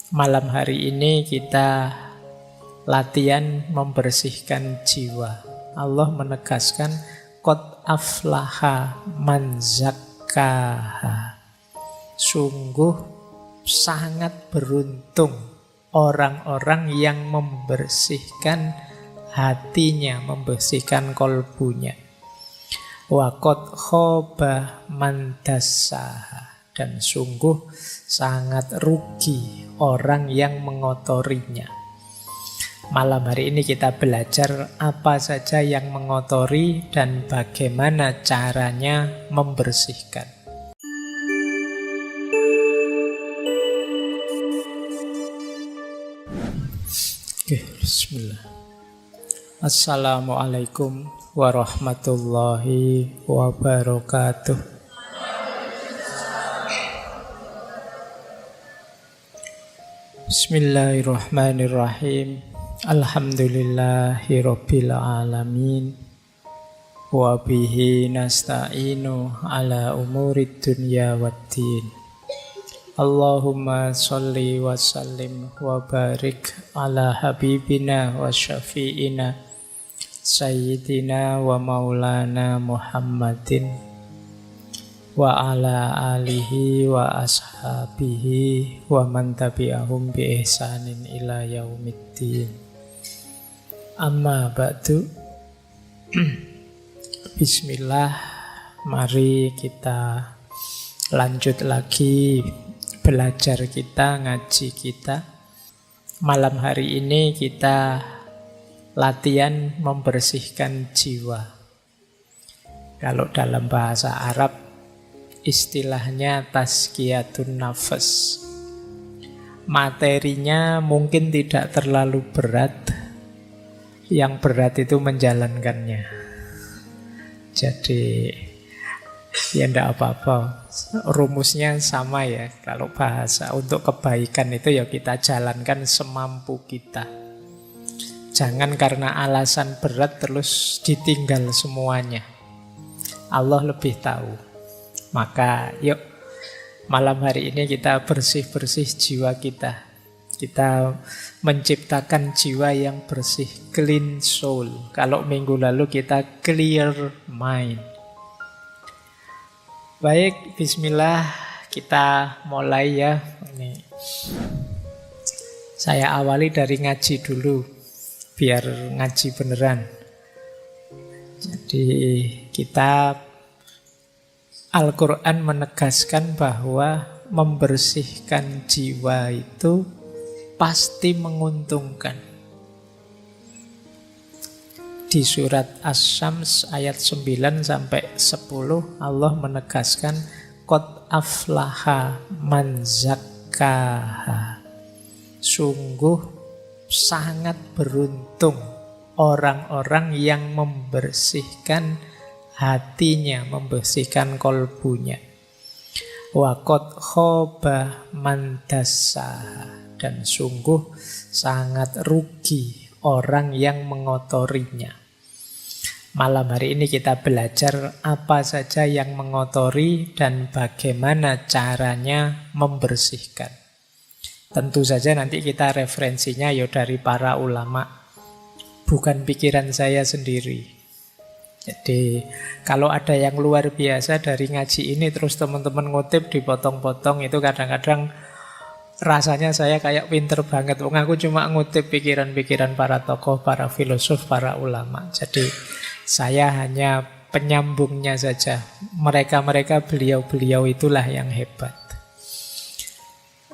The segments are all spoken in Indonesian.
Malam hari ini kita latihan membersihkan jiwa. Allah menegaskan qad aflaha man zakkaha. Sungguh sangat beruntung orang-orang yang membersihkan hatinya, membersihkan kolbunya. Wa qad khaba man dassaha. Dan sungguh sangat rugi orang yang mengotorinya. Malam hari ini kita belajar apa saja yang mengotori dan bagaimana caranya membersihkan. Oke, bismillah. Assalamualaikum warahmatullahi wabarakatuh. Bismillahirrahmanirrahim. Alhamdulillahirabbil alamin. Wa bihi nasta'inu ala umurid dunya waddin. Allahumma sholli wa sallim wa barik ala habibina wa syafi'ina sayyidina wa maulana Muhammadin wa ala alihi wa ashabihi wa man tabi'ahum bi ihsanin ila yaumiddin. Amma ba'du. Bismillah, mari kita lanjut lagi belajar kita, ngaji kita. Malam hari ini kita latihan membersihkan jiwa. Kalau dalam bahasa Arab istilahnya tazkiyatun nafas. Materinya mungkin tidak terlalu berat. Yang berat itu menjalankannya. Jadi ya enggak apa-apa. Rumusnya sama ya. Kalau bahasa untuk kebaikan itu ya kita jalankan semampu kita. Jangan karena alasan berat terus ditinggal semuanya. Allah lebih tahu. Maka yuk malam hari ini kita bersih-bersih jiwa kita. Kita menciptakan jiwa yang bersih, clean soul. Kalau minggu lalu kita clear mind. Baik, bismillah, kita mulai ya. Ini saya awali dari ngaji dulu, biar ngaji beneran. Jadi kita Al-Quran menegaskan bahwa membersihkan jiwa itu pasti menguntungkan. Di surat Asy-Syams ayat 9 sampai 10 Allah menegaskan qad aflaha man zakkaha. Sungguh sangat beruntung orang-orang yang membersihkan hatinya, membersihkan kolbunya. Wa qad khaba man dassaha. Dan sungguh sangat rugi orang yang mengotorinya. Malam hari ini kita belajar apa saja yang mengotori dan bagaimana caranya membersihkan. Tentu saja nanti kita referensinya ya dari para ulama, bukan pikiran saya sendiri. Jadi kalau ada yang luar biasa dari ngaji ini terus teman-teman ngutip dipotong-potong, itu kadang-kadang rasanya saya kayak pinter banget. Wong aku cuma ngutip pikiran-pikiran para tokoh, para filosof, para ulama. Jadi saya hanya penyambungnya saja. Mereka-mereka, beliau-beliau itulah yang hebat.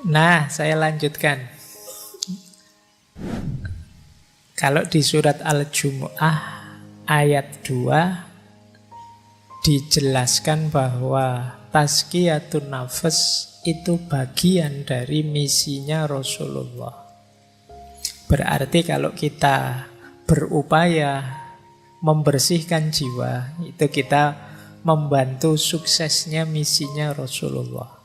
Nah, saya lanjutkan. Kalau di surat Al-Jumu'ah ayat 2 dijelaskan bahwa tazkiyatun nafas itu bagian dari misinya Rasulullah. Berarti kalau kita berupaya membersihkan jiwa, itu kita membantu suksesnya misinya Rasulullah.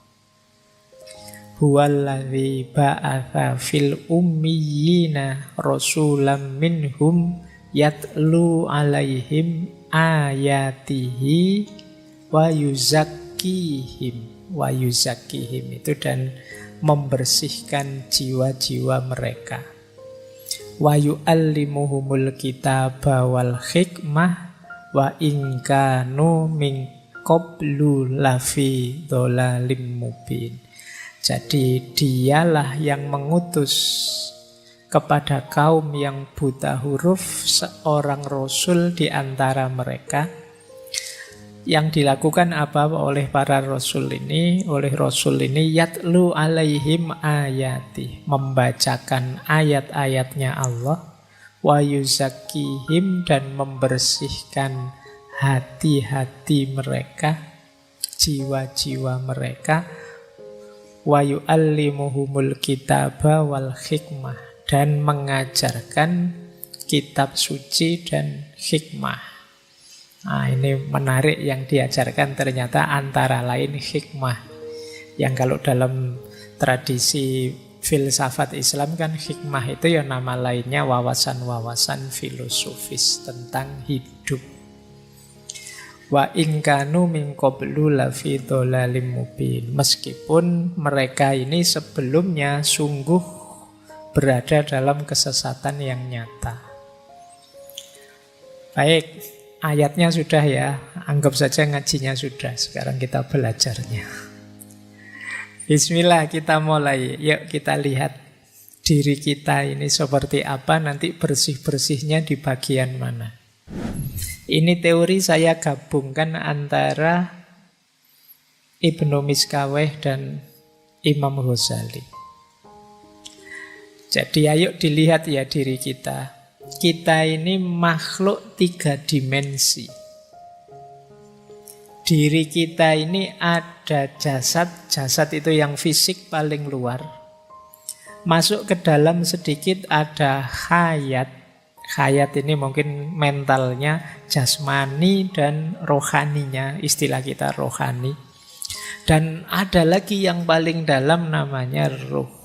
Huwallazi ba'atha fil ummiyina rasulam minhum yatlu alaihim ayatihi wa yuzakkihim. Wa yuzakkihim itu dan membersihkan jiwa-jiwa mereka. Wa yu'allimuhumul kitaba wal hikmah wa in kanu min qablu lafi dhalalim mubin. Jadi dialah yang mengutus kepada kaum yang buta huruf seorang rasul di antara mereka. Yang dilakukan apa oleh para rasul ini? Oleh rasul ini yatlu alaihim ayati, membacakan ayat-ayatnya Allah, wa yuzakkihim, dan membersihkan hati-hati mereka, jiwa-jiwa mereka, wa yu'allimuhumul kitaba wal hikmah, dan mengajarkan kitab suci dan hikmah. Nah, ini menarik, yang diajarkan ternyata antara lain hikmah. Yang kalau dalam tradisi filsafat Islam kan hikmah itu ya nama lainnya wawasan-wawasan filosofis tentang hidup. Wa in kanu min qablu lafi dhalalim mubin. Meskipun mereka ini sebelumnya sungguh berada dalam kesesatan yang nyata. Baik. Ayatnya sudah ya, anggap saja ngajinya sudah. Sekarang kita belajarnya. Bismillah, kita mulai. Yuk kita lihat diri kita ini seperti apa, nanti bersih-bersihnya di bagian mana. Ini teori saya gabungkan antara Ibnu Miskaweh dan Imam Ghazali. Jadi ayo dilihat ya diri kita. Kita ini makhluk 3 dimensi. Diri kita ini ada jasad. Jasad itu yang fisik paling luar. Masuk ke dalam sedikit ada hayat. Hayat ini mungkin mentalnya, jasmani dan rohaninya. Istilah kita rohani. Dan ada lagi yang paling dalam namanya ruh.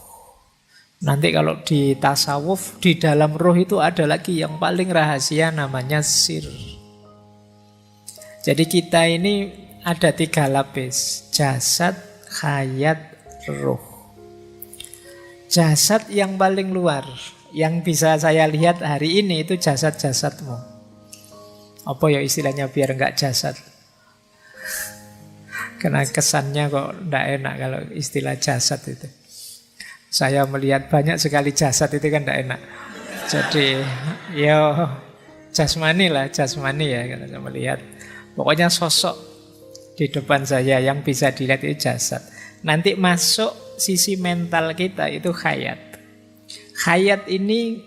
Nanti kalau di tasawuf, di dalam ruh itu ada lagi yang paling rahasia namanya sir. Jadi kita ini ada 3 lapis. Jasad, hayat, ruh. Jasad yang paling luar, yang bisa saya lihat hari ini itu jasad-jasadmu. Apa ya istilahnya biar enggak jasad? Karena kesannya kok enggak enak kalau istilah jasad itu. Saya melihat banyak sekali jasad itu kan tidak enak. Jadi ya jasmani lah, jasmani ya kalau saya melihat. Pokoknya sosok di depan saya yang bisa dilihat itu jasad. Nanti masuk sisi mental kita itu hayat. Hayat ini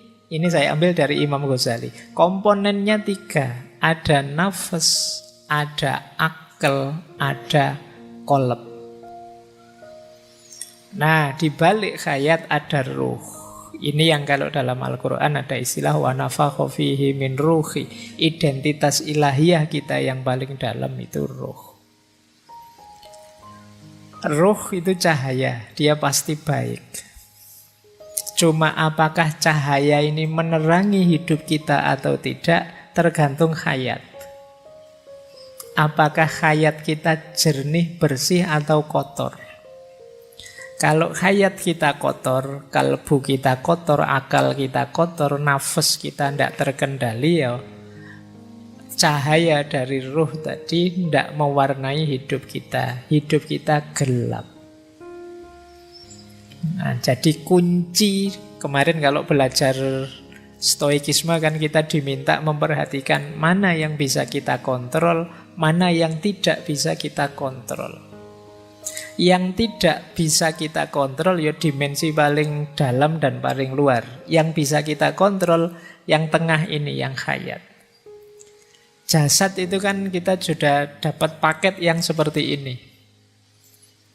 saya ambil dari Imam Ghazali. Komponennya 3. Ada nafas, ada akal, ada qalb. Nah, di balik hayat ada ruh. Ini yang kalau dalam Al-Quran ada istilah wa nafakha fihi min ruhi. Identitas ilahiyah kita yang paling dalam itu ruh. Ruh itu cahaya, dia pasti baik. Cuma apakah cahaya ini menerangi hidup kita atau tidak, tergantung hayat. Apakah hayat kita jernih, bersih atau kotor? Kalau hayat kita kotor, kalbu kita kotor, akal kita kotor, nafas kita tidak terkendali, ya cahaya dari ruh tadi tidak mewarnai hidup kita. Hidup kita gelap. Nah, jadi kunci kemarin kalau belajar stoikisme kan kita diminta memperhatikan mana yang bisa kita kontrol, mana yang tidak bisa kita kontrol. Yang tidak bisa kita kontrol ya dimensi paling dalam dan paling luar. Yang bisa kita kontrol yang tengah ini, yang hayat. Jasad itu kan kita sudah dapat paket yang seperti ini.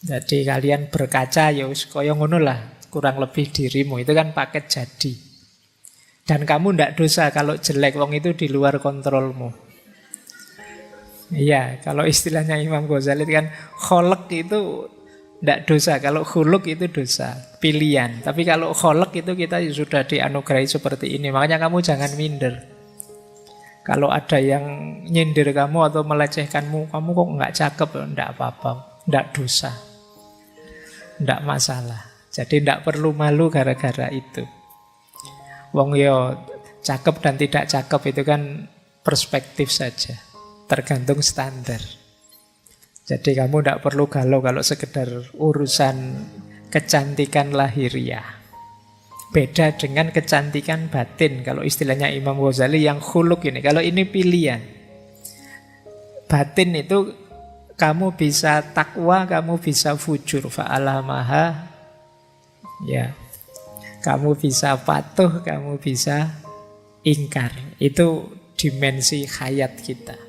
Jadi kalian berkaca ya kaya ngono lah, kurang lebih dirimu itu kan paket jadi. Dan kamu ndak dosa kalau jelek, wong itu di luar kontrolmu. Iya, kalau istilahnya Imam Ghazali kan kholek itu tidak dosa, kalau khuluk itu dosa, pilihan. Tapi kalau kholek itu kita sudah dianugerahi seperti ini. Makanya kamu jangan minder. Kalau ada yang nyindir kamu atau melecehkanmu, kamu kok nggak cakep, tidak apa-apa, tidak dosa, tidak masalah. Jadi tidak perlu malu gara-gara itu. Wong yo cakep dan tidak cakep itu kan perspektif saja, tergantung standar. Jadi kamu tidak perlu galau kalau sekedar urusan kecantikan lahiriah. Beda dengan kecantikan batin. Kalau istilahnya Imam Ghazali yang khuluk ini. Kalau ini pilihan. Batin itu kamu bisa takwa, kamu bisa fujur. Fa'alamaha. Ya. Kamu bisa patuh, kamu bisa ingkar. Itu dimensi hayat kita.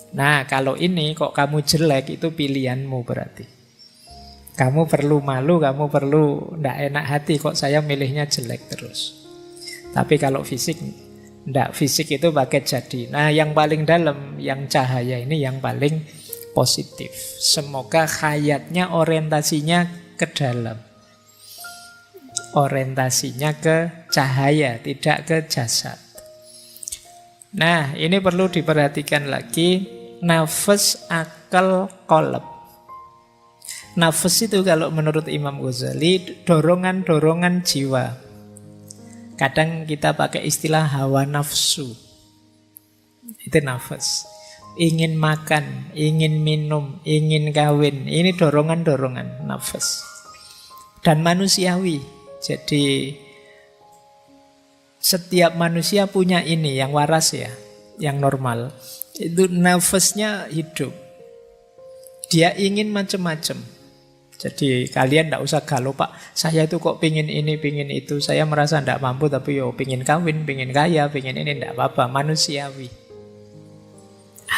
Nah, kalau ini kok kamu jelek, itu pilihanmu berarti. Kamu perlu malu, kamu perlu ndak enak hati kok saya milihnya jelek terus. Tapi kalau fisik, ndak, fisik itu pakai jadi. Nah, yang paling dalam, yang cahaya ini yang paling positif. Semoga hayatnya orientasinya ke dalam. Orientasinya ke cahaya, tidak ke jasad. Nah, ini perlu diperhatikan lagi. Nafas, akal, qalb. Nafas itu kalau menurut Imam Ghazali dorongan-dorongan jiwa. Kadang kita pakai istilah hawa nafsu. Itu nafas. Ingin makan, ingin minum, ingin kawin. Ini dorongan-dorongan nafas. Dan manusiawi. Jadi setiap manusia punya ini yang waras ya, yang normal. Itu nafasnya hidup. Dia ingin macam-macam. Jadi kalian tidak usah galau, Pak. Saya itu kok pingin ini, pingin itu. Saya merasa tidak mampu, tapi yo pingin kawin, pingin kaya, pingin ini. Tidak apa-apa, manusiawi.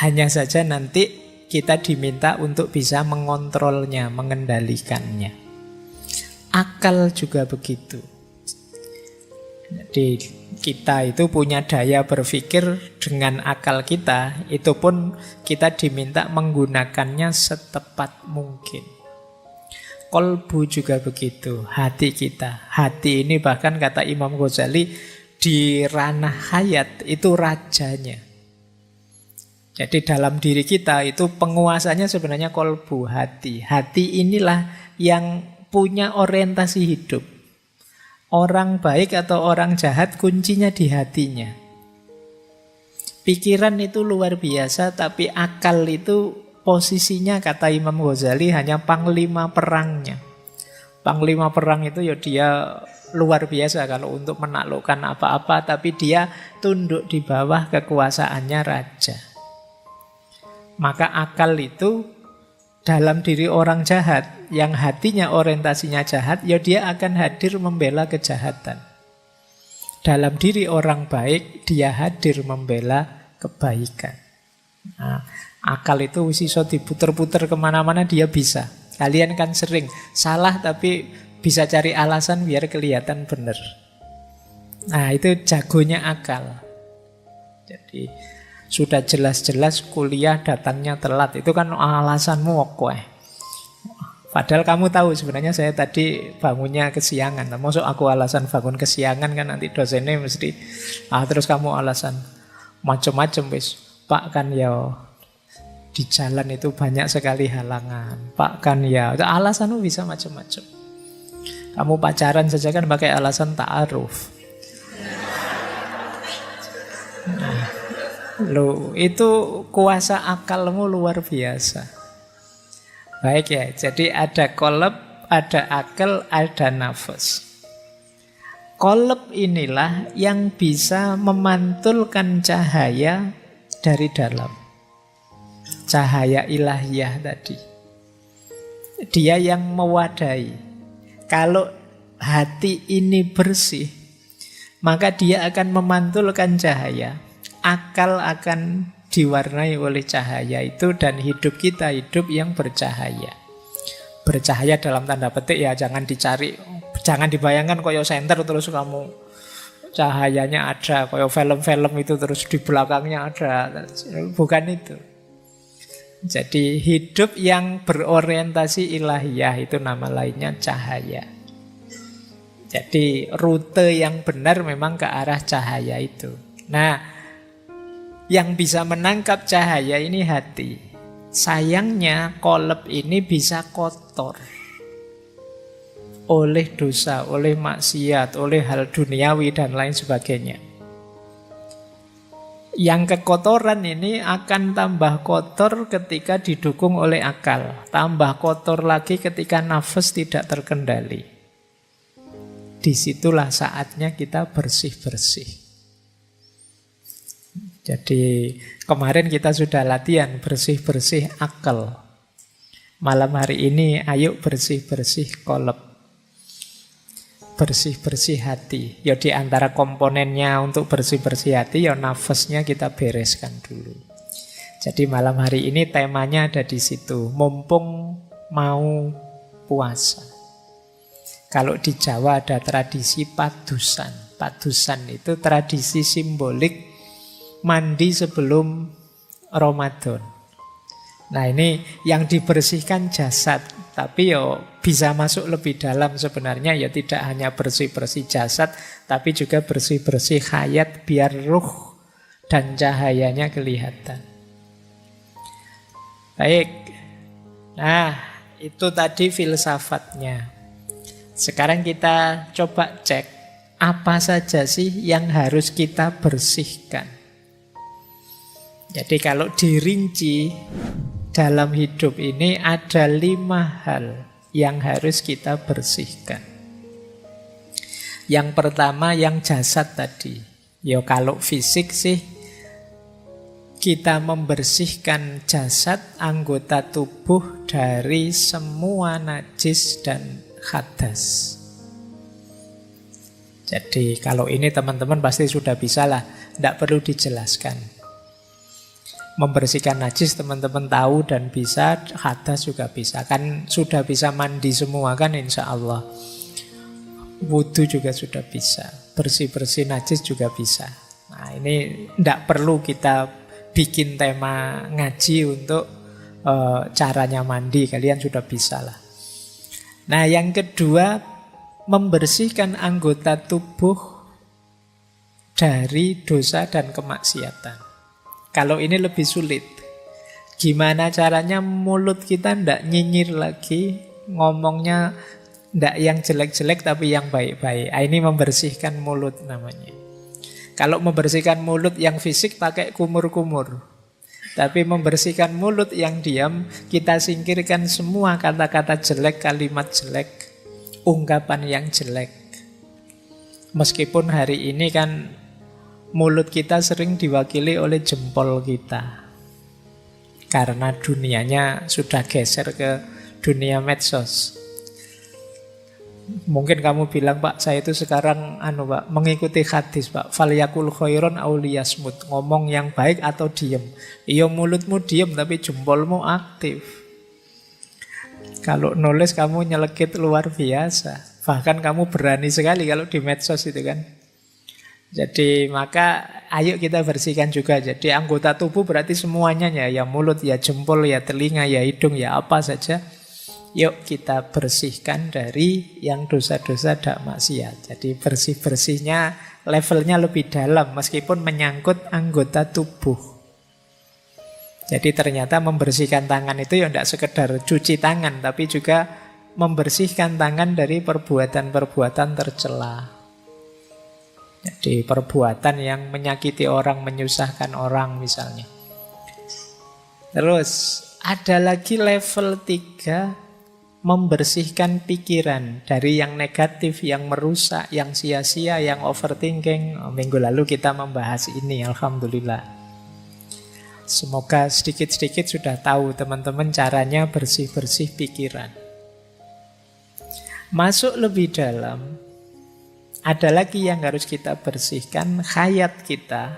Hanya saja nanti kita diminta untuk bisa mengontrolnya, mengendalikannya. Akal juga begitu. Jadi kita itu punya daya berpikir dengan akal kita, itu pun kita diminta menggunakannya setepat mungkin. Kolbu juga begitu, hati kita. Hati ini bahkan kata Imam Ghazali di ranah hayat itu rajanya. Jadi dalam diri kita itu penguasanya sebenarnya kolbu, hati. Hati inilah yang punya orientasi hidup. Orang baik atau orang jahat kuncinya di hatinya. Pikiran itu luar biasa, tapi akal itu posisinya kata Imam Ghazali hanya panglima perangnya. Panglima perang itu ya dia luar biasa kalau untuk menaklukkan apa-apa, tapi dia tunduk di bawah kekuasaannya raja. Maka akal itu dalam diri orang jahat, yang hatinya orientasinya jahat, ya dia akan hadir membela kejahatan. Dalam diri orang baik, dia hadir membela kebaikan. Nah, akal itu iso diputer-puter kemana-mana dia bisa. Kalian kan sering salah tapi bisa cari alasan biar kelihatan benar. Nah, itu jagonya akal. Jadi sudah jelas-jelas kuliah datangnya telat. Itu kan alasanmu oke. Padahal kamu tahu sebenarnya saya tadi bangunnya kesiangan. Maksud aku alasan bangun kesiangan kan nanti dosennya mesti terus kamu alasan macam-macam wis. Pak kan ya di jalan itu banyak sekali halangan. Pak kan ya alasanmu bisa macam-macam. Kamu pacaran saja kan pakai alasan ta'aruf. Loh, itu kuasa akalmu luar biasa. Baik ya, jadi ada qalb, ada akal, ada nafas. Qalb inilah yang bisa memantulkan cahaya dari dalam. Cahaya ilahiyah tadi. Dia yang mewadai. Kalau hati ini bersih, maka dia akan memantulkan cahaya. Akal akan diwarnai oleh cahaya itu dan hidup kita hidup yang bercahaya. Bercahaya dalam tanda petik ya, jangan dicari, jangan dibayangkan koyo senter terus kamu cahayanya ada, koyo film-film itu terus di belakangnya ada. Bukan itu. Jadi hidup yang berorientasi ilahiyah itu nama lainnya cahaya. Jadi rute yang benar memang ke arah cahaya itu. Nah, yang bisa menangkap cahaya ini hati. Sayangnya qalb ini bisa kotor. oleh dosa, oleh maksiat, oleh hal duniawi dan lain sebagainya. Yang kekotoran ini akan tambah kotor ketika didukung oleh akal. Tambah kotor lagi ketika nafas tidak terkendali. Disitulah saatnya kita bersih-bersih. Jadi kemarin kita sudah latihan bersih-bersih akal. Malam hari ini ayo bersih-bersih kolab. Bersih-bersih hati. Ya di antara komponennya untuk bersih-bersih hati, ya nafasnya kita bereskan dulu. Jadi malam hari ini temanya ada di situ. Mumpung mau puasa. Kalau di Jawa ada tradisi padusan. Padusan itu tradisi simbolik mandi sebelum Ramadan. Nah ini yang dibersihkan jasad, tapi ya bisa masuk lebih dalam sebenarnya, ya tidak hanya bersih-bersih jasad, tapi juga bersih-bersih hayat biar ruh dan cahayanya kelihatan. Baik, nah itu tadi filsafatnya. Sekarang kita coba cek apa saja sih yang harus kita bersihkan. Jadi kalau dirinci, dalam hidup ini ada 5 hal yang harus kita bersihkan. Yang pertama yang jasad tadi. Ya kalau fisik sih kita membersihkan jasad, anggota tubuh dari semua najis dan hadas. Jadi kalau ini teman-teman pasti sudah bisa lah, tidak perlu dijelaskan. Membersihkan najis teman-teman tahu dan bisa, hadas juga bisa. Kan sudah bisa mandi semua kan insya Allah. Wudu juga sudah bisa. Bersih-bersih najis juga bisa. Nah ini tidak perlu kita bikin tema ngaji untuk caranya mandi. Kalian sudah bisa lah. Nah yang kedua, membersihkan anggota tubuh dari dosa dan kemaksiatan. Kalau ini lebih sulit. Gimana caranya mulut kita ndak nyinyir lagi, ngomongnya ndak yang jelek-jelek tapi yang baik-baik. Ini membersihkan mulut namanya. Kalau membersihkan mulut yang fisik pakai kumur-kumur. Tapi membersihkan mulut yang diam, kita singkirkan semua kata-kata jelek, kalimat jelek, ungkapan yang jelek. Meskipun hari ini kan mulut kita sering diwakili oleh jempol kita. Karena dunianya sudah geser ke dunia medsos. Mungkin kamu bilang, Pak, saya itu sekarang Pak, mengikuti hadis, Pak. Falyakul khairon aw liyasmut. Ngomong yang baik atau diem. Iya mulutmu diem tapi jempolmu aktif. Kalau nulis kamu nyelekit luar biasa. Bahkan kamu berani sekali kalau di medsos itu kan. Jadi maka ayo kita bersihkan juga. Jadi anggota tubuh berarti semuanya ya mulut, ya jempol, ya telinga, ya hidung, ya apa saja. Yuk kita bersihkan dari yang dosa-dosa dan maksiat. Jadi bersih-bersihnya levelnya lebih dalam meskipun menyangkut anggota tubuh. Jadi ternyata membersihkan tangan itu ya tidak sekedar cuci tangan, tapi juga membersihkan tangan dari perbuatan-perbuatan tercela. Jadi perbuatan yang menyakiti orang, menyusahkan orang misalnya. Terus ada lagi level 3, membersihkan pikiran dari yang negatif, yang merusak, yang sia-sia, yang overthinking. Minggu lalu kita membahas ini, alhamdulillah. Semoga sedikit-sedikit sudah tahu teman-teman caranya bersih-bersih pikiran. Masuk lebih dalam, ada lagi yang harus kita bersihkan, hayat kita,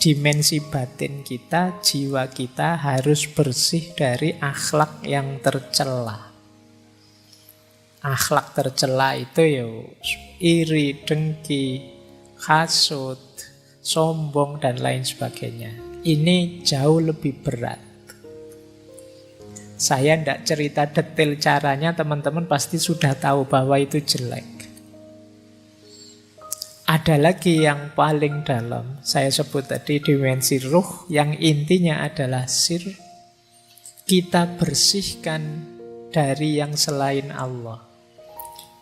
dimensi batin kita, jiwa kita harus bersih dari akhlak yang tercela. Akhlak tercela itu ya iri, dengki, hasut, sombong, dan lain sebagainya. Ini jauh lebih berat. Saya tidak cerita detail caranya, teman-teman pasti sudah tahu bahwa itu jelek. Ada lagi yang paling dalam, saya sebut tadi dimensi ruh, yang intinya adalah sir. Kita bersihkan dari yang selain Allah.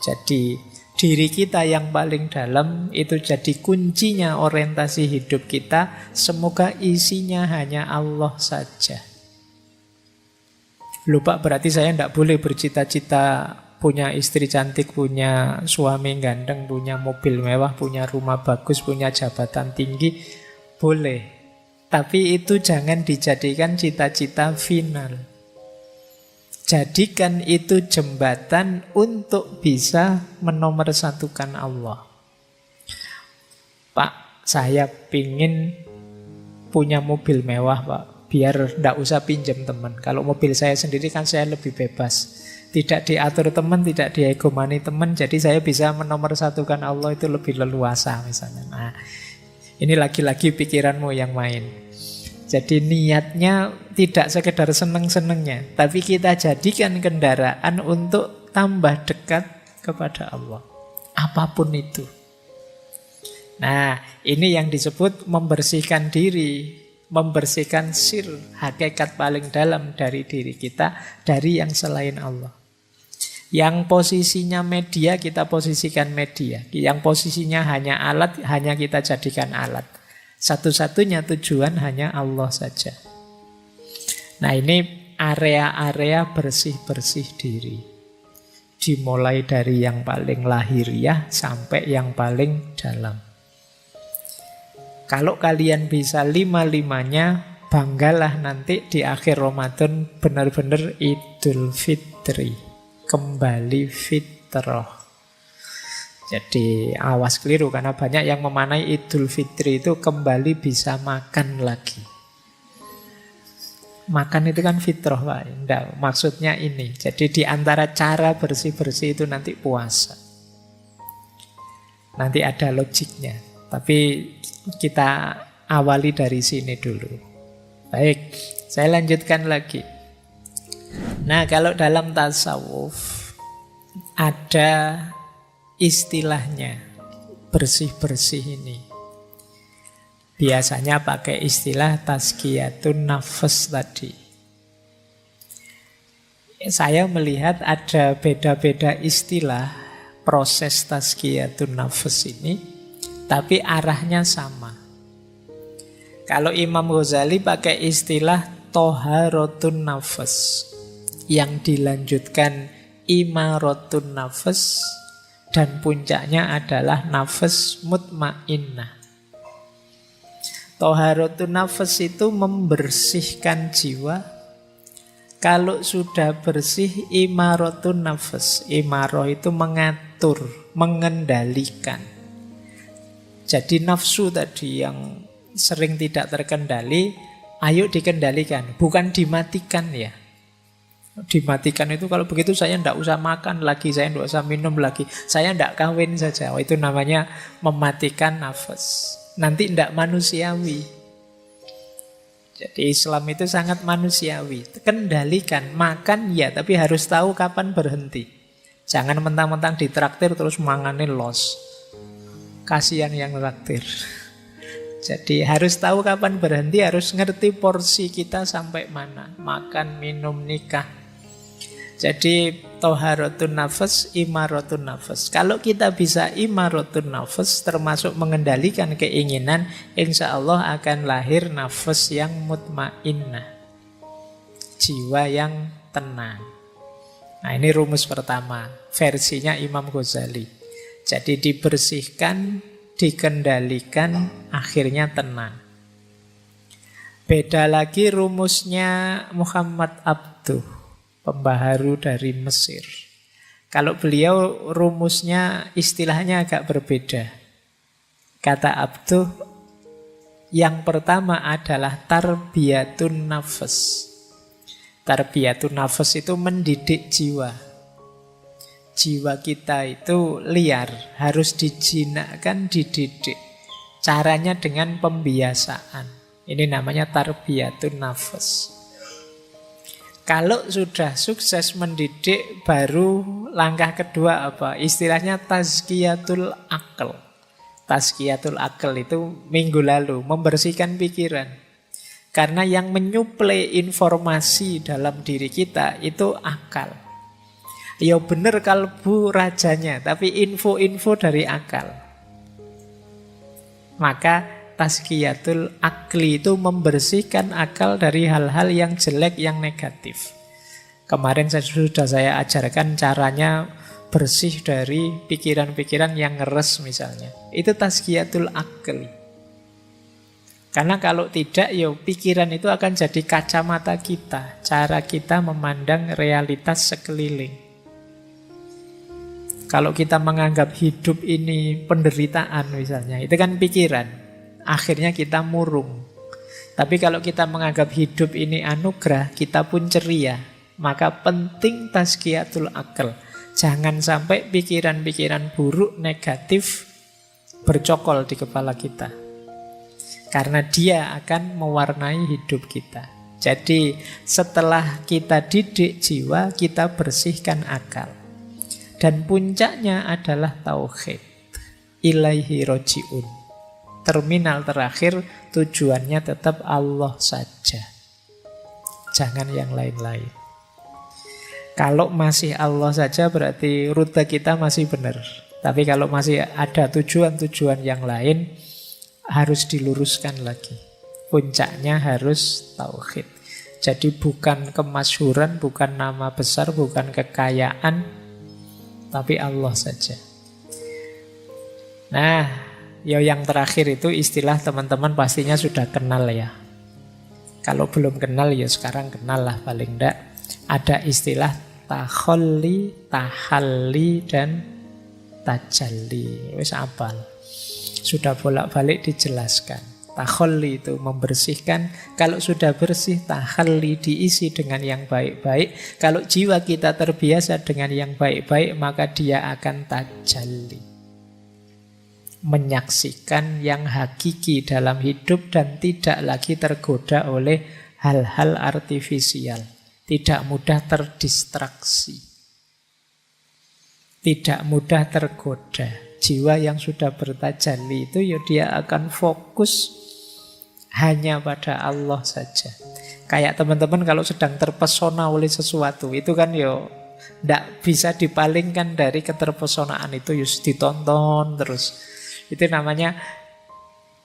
Jadi diri kita yang paling dalam itu jadi kuncinya orientasi hidup kita. Semoga isinya hanya Allah saja. Lupa berarti saya tidak boleh bercita-cita punya istri cantik, punya suami ganteng, punya mobil mewah, punya rumah bagus, punya jabatan tinggi. Boleh. Tapi itu jangan dijadikan cita-cita final. Jadikan itu jembatan untuk bisa menomorsatukan Allah. Pak, saya pingin punya mobil mewah, Pak. Biar tidak usah pinjam teman. Kalau mobil saya sendiri kan saya lebih bebas. Tidak diatur teman, tidak diegomani teman. Jadi saya bisa menomorsatukan Allah itu lebih leluasa misalnya. Nah, ini lagi-lagi pikiranmu yang main. Jadi niatnya tidak sekedar seneng-senengnya, tapi kita jadikan kendaraan untuk tambah dekat kepada Allah. Apapun itu. Nah, ini yang disebut membersihkan diri, membersihkan sir, hakikat paling dalam dari diri kita, dari yang selain Allah. Yang posisinya media, kita posisikan media. Yang posisinya hanya alat, hanya kita jadikan alat. Satu-satunya tujuan hanya Allah saja. Nah, ini area-area bersih-bersih diri. Dimulai dari yang paling lahiriah sampai yang paling dalam. Kalau kalian bisa lima-limanya, banggalah nanti di akhir Ramadan benar-benar Idul Fitri. Kembali fitrah. Jadi awas keliru karena banyak yang memaknai Idul Fitri itu kembali bisa makan lagi. Makan itu kan fitrah, Pak. Enggak, maksudnya ini. Jadi di antara cara bersih-bersih itu nanti puasa. Nanti ada logiknya. Tapi kita awali dari sini dulu. Baik, saya lanjutkan lagi. Nah, kalau dalam tasawuf ada istilahnya bersih-bersih ini. Biasanya pakai istilah tazkiyatun nafas tadi. Saya melihat ada beda-beda istilah proses tazkiyatun nafas ini, tapi arahnya sama. Kalau Imam Ghazali pakai istilah toharatun nafas, yang dilanjutkan imaratun nafas, dan puncaknya adalah nafas mutmainnah. Toharatun nafas itu membersihkan jiwa. Kalau sudah bersih, imaratun nafas. Imarah itu mengatur, mengendalikan. Jadi nafsu tadi yang sering tidak terkendali, ayo dikendalikan, bukan dimatikan ya. Dimatikan itu kalau begitu saya tidak usah makan lagi, saya tidak usah minum lagi, saya tidak kawin saja. Itu namanya mematikan nafas. Nanti tidak manusiawi. Jadi Islam itu sangat manusiawi. Kendalikan, makan ya, tapi harus tahu kapan berhenti. Jangan mentang-mentang ditraktir terus manganin los. Kasihan yang traktir. Jadi harus tahu kapan berhenti, harus ngerti porsi kita sampai mana. Makan, minum, nikah. Jadi toharatun nafas, imaratun nafas. Kalau kita bisa imaratun nafas, termasuk mengendalikan keinginan, insya Allah akan lahir nafas yang mutmainnah. Jiwa yang tenang. Nah, ini rumus pertama, versinya Imam Ghazali. Jadi dibersihkan, dikendalikan, akhirnya tenang. Beda lagi rumusnya Muhammad Abduh, pembaharu dari Mesir. Kalau beliau rumusnya istilahnya agak berbeda. Kata Abduh, yang pertama adalah tarbiyatun nafas. Tarbiyatun nafas itu mendidik jiwa. Jiwa kita itu liar, harus dijinakkan, dididik. Caranya dengan pembiasaan. Ini namanya tarbiyatun nafas. Kalau sudah sukses mendidik, baru langkah kedua apa? Istilahnya tazkiyatul akal. Tazkiyatul akal itu minggu lalu, membersihkan pikiran. Karena yang menyuplai informasi dalam diri kita itu akal. Ya bener kalbu rajanya, tapi info-info dari akal. Maka tazkiyatul akli itu membersihkan akal dari hal-hal yang jelek, yang negatif. Kemarin sudah saya ajarkan caranya bersih dari pikiran-pikiran yang ngeres misalnya. Itu tazkiyatul akli. Karena kalau tidak, ya pikiran itu akan jadi kacamata kita, cara kita memandang realitas sekeliling. Kalau kita menganggap hidup ini penderitaan misalnya, itu kan pikiran. Akhirnya kita murung. Tapi kalau kita menganggap hidup ini anugerah, kita pun ceria. Maka penting tazkiyatul akal. Jangan sampai pikiran-pikiran buruk, negatif bercokol di kepala kita. Karena dia akan mewarnai hidup kita. Jadi setelah kita didik jiwa, kita bersihkan akal. Dan puncaknya adalah tauhid. Ilaihi roji'un. Terminal terakhir tujuannya tetap Allah saja. Jangan yang lain-lain. Kalau masih Allah saja berarti rute kita masih benar. Tapi kalau masih ada tujuan-tujuan yang lain, harus diluruskan lagi. Puncaknya harus tauhid. Jadi bukan kemasyhuran, bukan nama besar, bukan kekayaan, tapi Allah saja. Nah, ya yang terakhir itu istilah teman-teman pastinya sudah kenal ya. Kalau belum kenal ya sekarang kenal lah paling enggak. Ada istilah takholli, tahalli, dan tajalli. Wis apal. Sudah bolak-balik dijelaskan. Takholli itu membersihkan. Kalau sudah bersih, tahalli diisi dengan yang baik-baik. Kalau jiwa kita terbiasa dengan yang baik-baik, maka dia akan tajalli. Menyaksikan yang hakiki dalam hidup dan tidak lagi tergoda oleh hal-hal artifisial. Tidak mudah terdistraksi. Tidak mudah tergoda. Jiwa yang sudah bertajalli itu ya dia akan fokus hanya pada Allah saja. Kayak teman-teman kalau sedang terpesona oleh sesuatu, itu kan yo tidak bisa dipalingkan dari keterpesonaan itu, yus ditonton terus. Itu namanya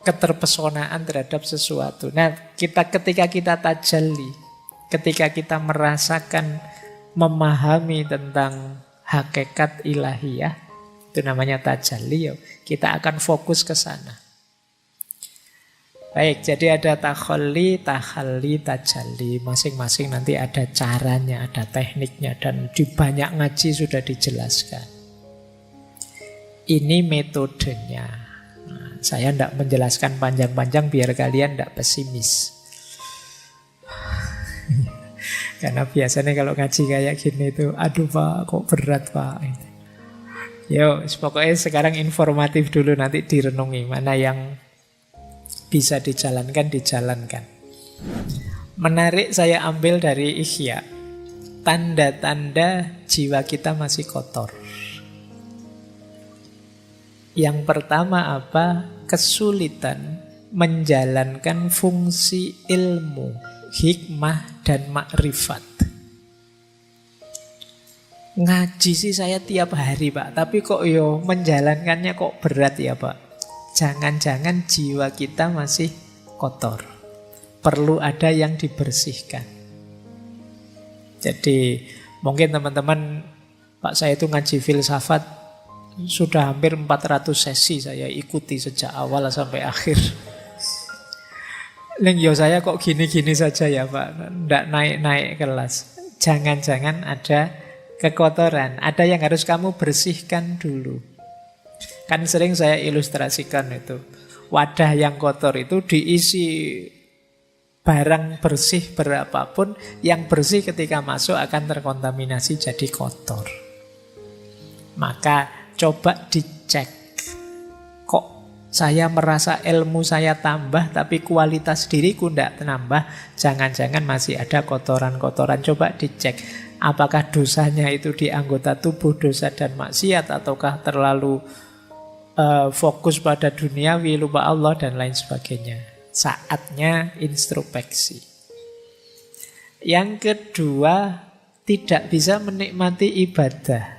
keterpesonaan terhadap sesuatu. Nah, ketika kita tajalli, ketika kita merasakan, memahami tentang hakikat ilahiyah, itu namanya tajalli, kita akan fokus ke sana. Baik, jadi ada takholli, tahalli, tajalli. Masing-masing nanti ada caranya, ada tekniknya, dan di banyak ngaji sudah dijelaskan. Ini metodenya. Nah, saya tidak menjelaskan panjang-panjang biar kalian tidak pesimis. Karena biasanya kalau ngaji kayak gini itu, aduh Pak, kok berat Pak. Yo, pokoknya sekarang informatif dulu, nanti direnungi mana yang bisa dijalankan. Menarik saya ambil dari Ihya. Tanda-tanda jiwa kita masih kotor. Yang pertama apa? Kesulitan menjalankan fungsi ilmu, hikmah, dan makrifat. Ngaji sih saya tiap hari Pak, tapi kok menjalankannya kok berat ya Pak. Jangan-jangan jiwa kita masih kotor. Perlu ada yang dibersihkan. Jadi mungkin teman-teman, Pak saya itu ngaji filsafat sudah hampir 400 sesi saya ikuti sejak awal sampai akhir. Saya kok gini-gini saja ya Pak, tidak naik-naik kelas. Jangan-jangan ada kekotoran, ada yang harus kamu bersihkan dulu. Kan sering saya ilustrasikan itu, wadah yang kotor itu diisi barang bersih berapapun, yang bersih ketika masuk akan terkontaminasi jadi kotor. Maka coba dicek, kok saya merasa ilmu saya tambah tapi kualitas diriku tidak nambah. Jangan-jangan masih ada kotoran-kotoran. Coba dicek, apakah dosanya itu di anggota tubuh, dosa dan maksiat, ataukah terlalu fokus pada duniawi, lupa Allah dan lain sebagainya. Saatnya introspeksi. Yang kedua, tidak bisa menikmati ibadah.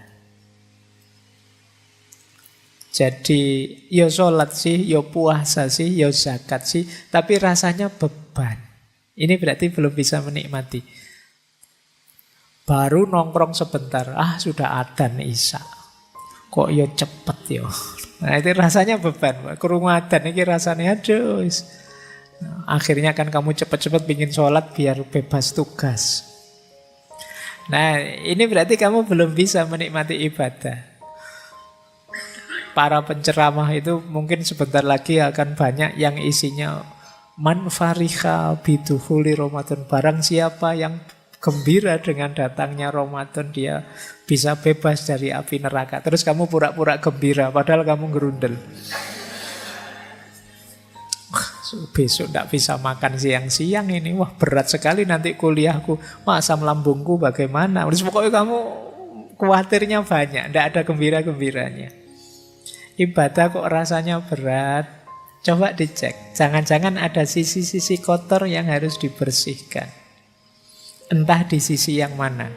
Jadi yo sholat sih, yo puasa sih, yo zakat sih, tapi rasanya beban. Ini berarti belum bisa menikmati. Baru nongkrong sebentar, sudah adzan isya. Kok yo cepet yo. Nah itu rasanya beban. Krungu adzan ini rasanya aduh. Akhirnya kan kamu cepet-cepet bikin sholat biar bebas tugas. Nah ini berarti kamu belum bisa menikmati ibadah. Para penceramah itu mungkin sebentar lagi akan banyak yang isinya man fariha bidukhuli Ramadan. Barang siapa yang gembira dengan datangnya Ramadan, dia bisa bebas dari api neraka. Terus kamu pura-pura gembira padahal kamu gerundel. Besok tidak bisa makan siang-siang ini. Wah berat sekali nanti kuliahku. Asam lambungku bagaimana? Terus pokoknya kamu khawatirnya banyak, tidak ada gembira-gembiranya. Ibadah kok rasanya berat. Coba dicek. Jangan-jangan ada sisi-sisi kotor yang harus dibersihkan. Entah di sisi yang mana.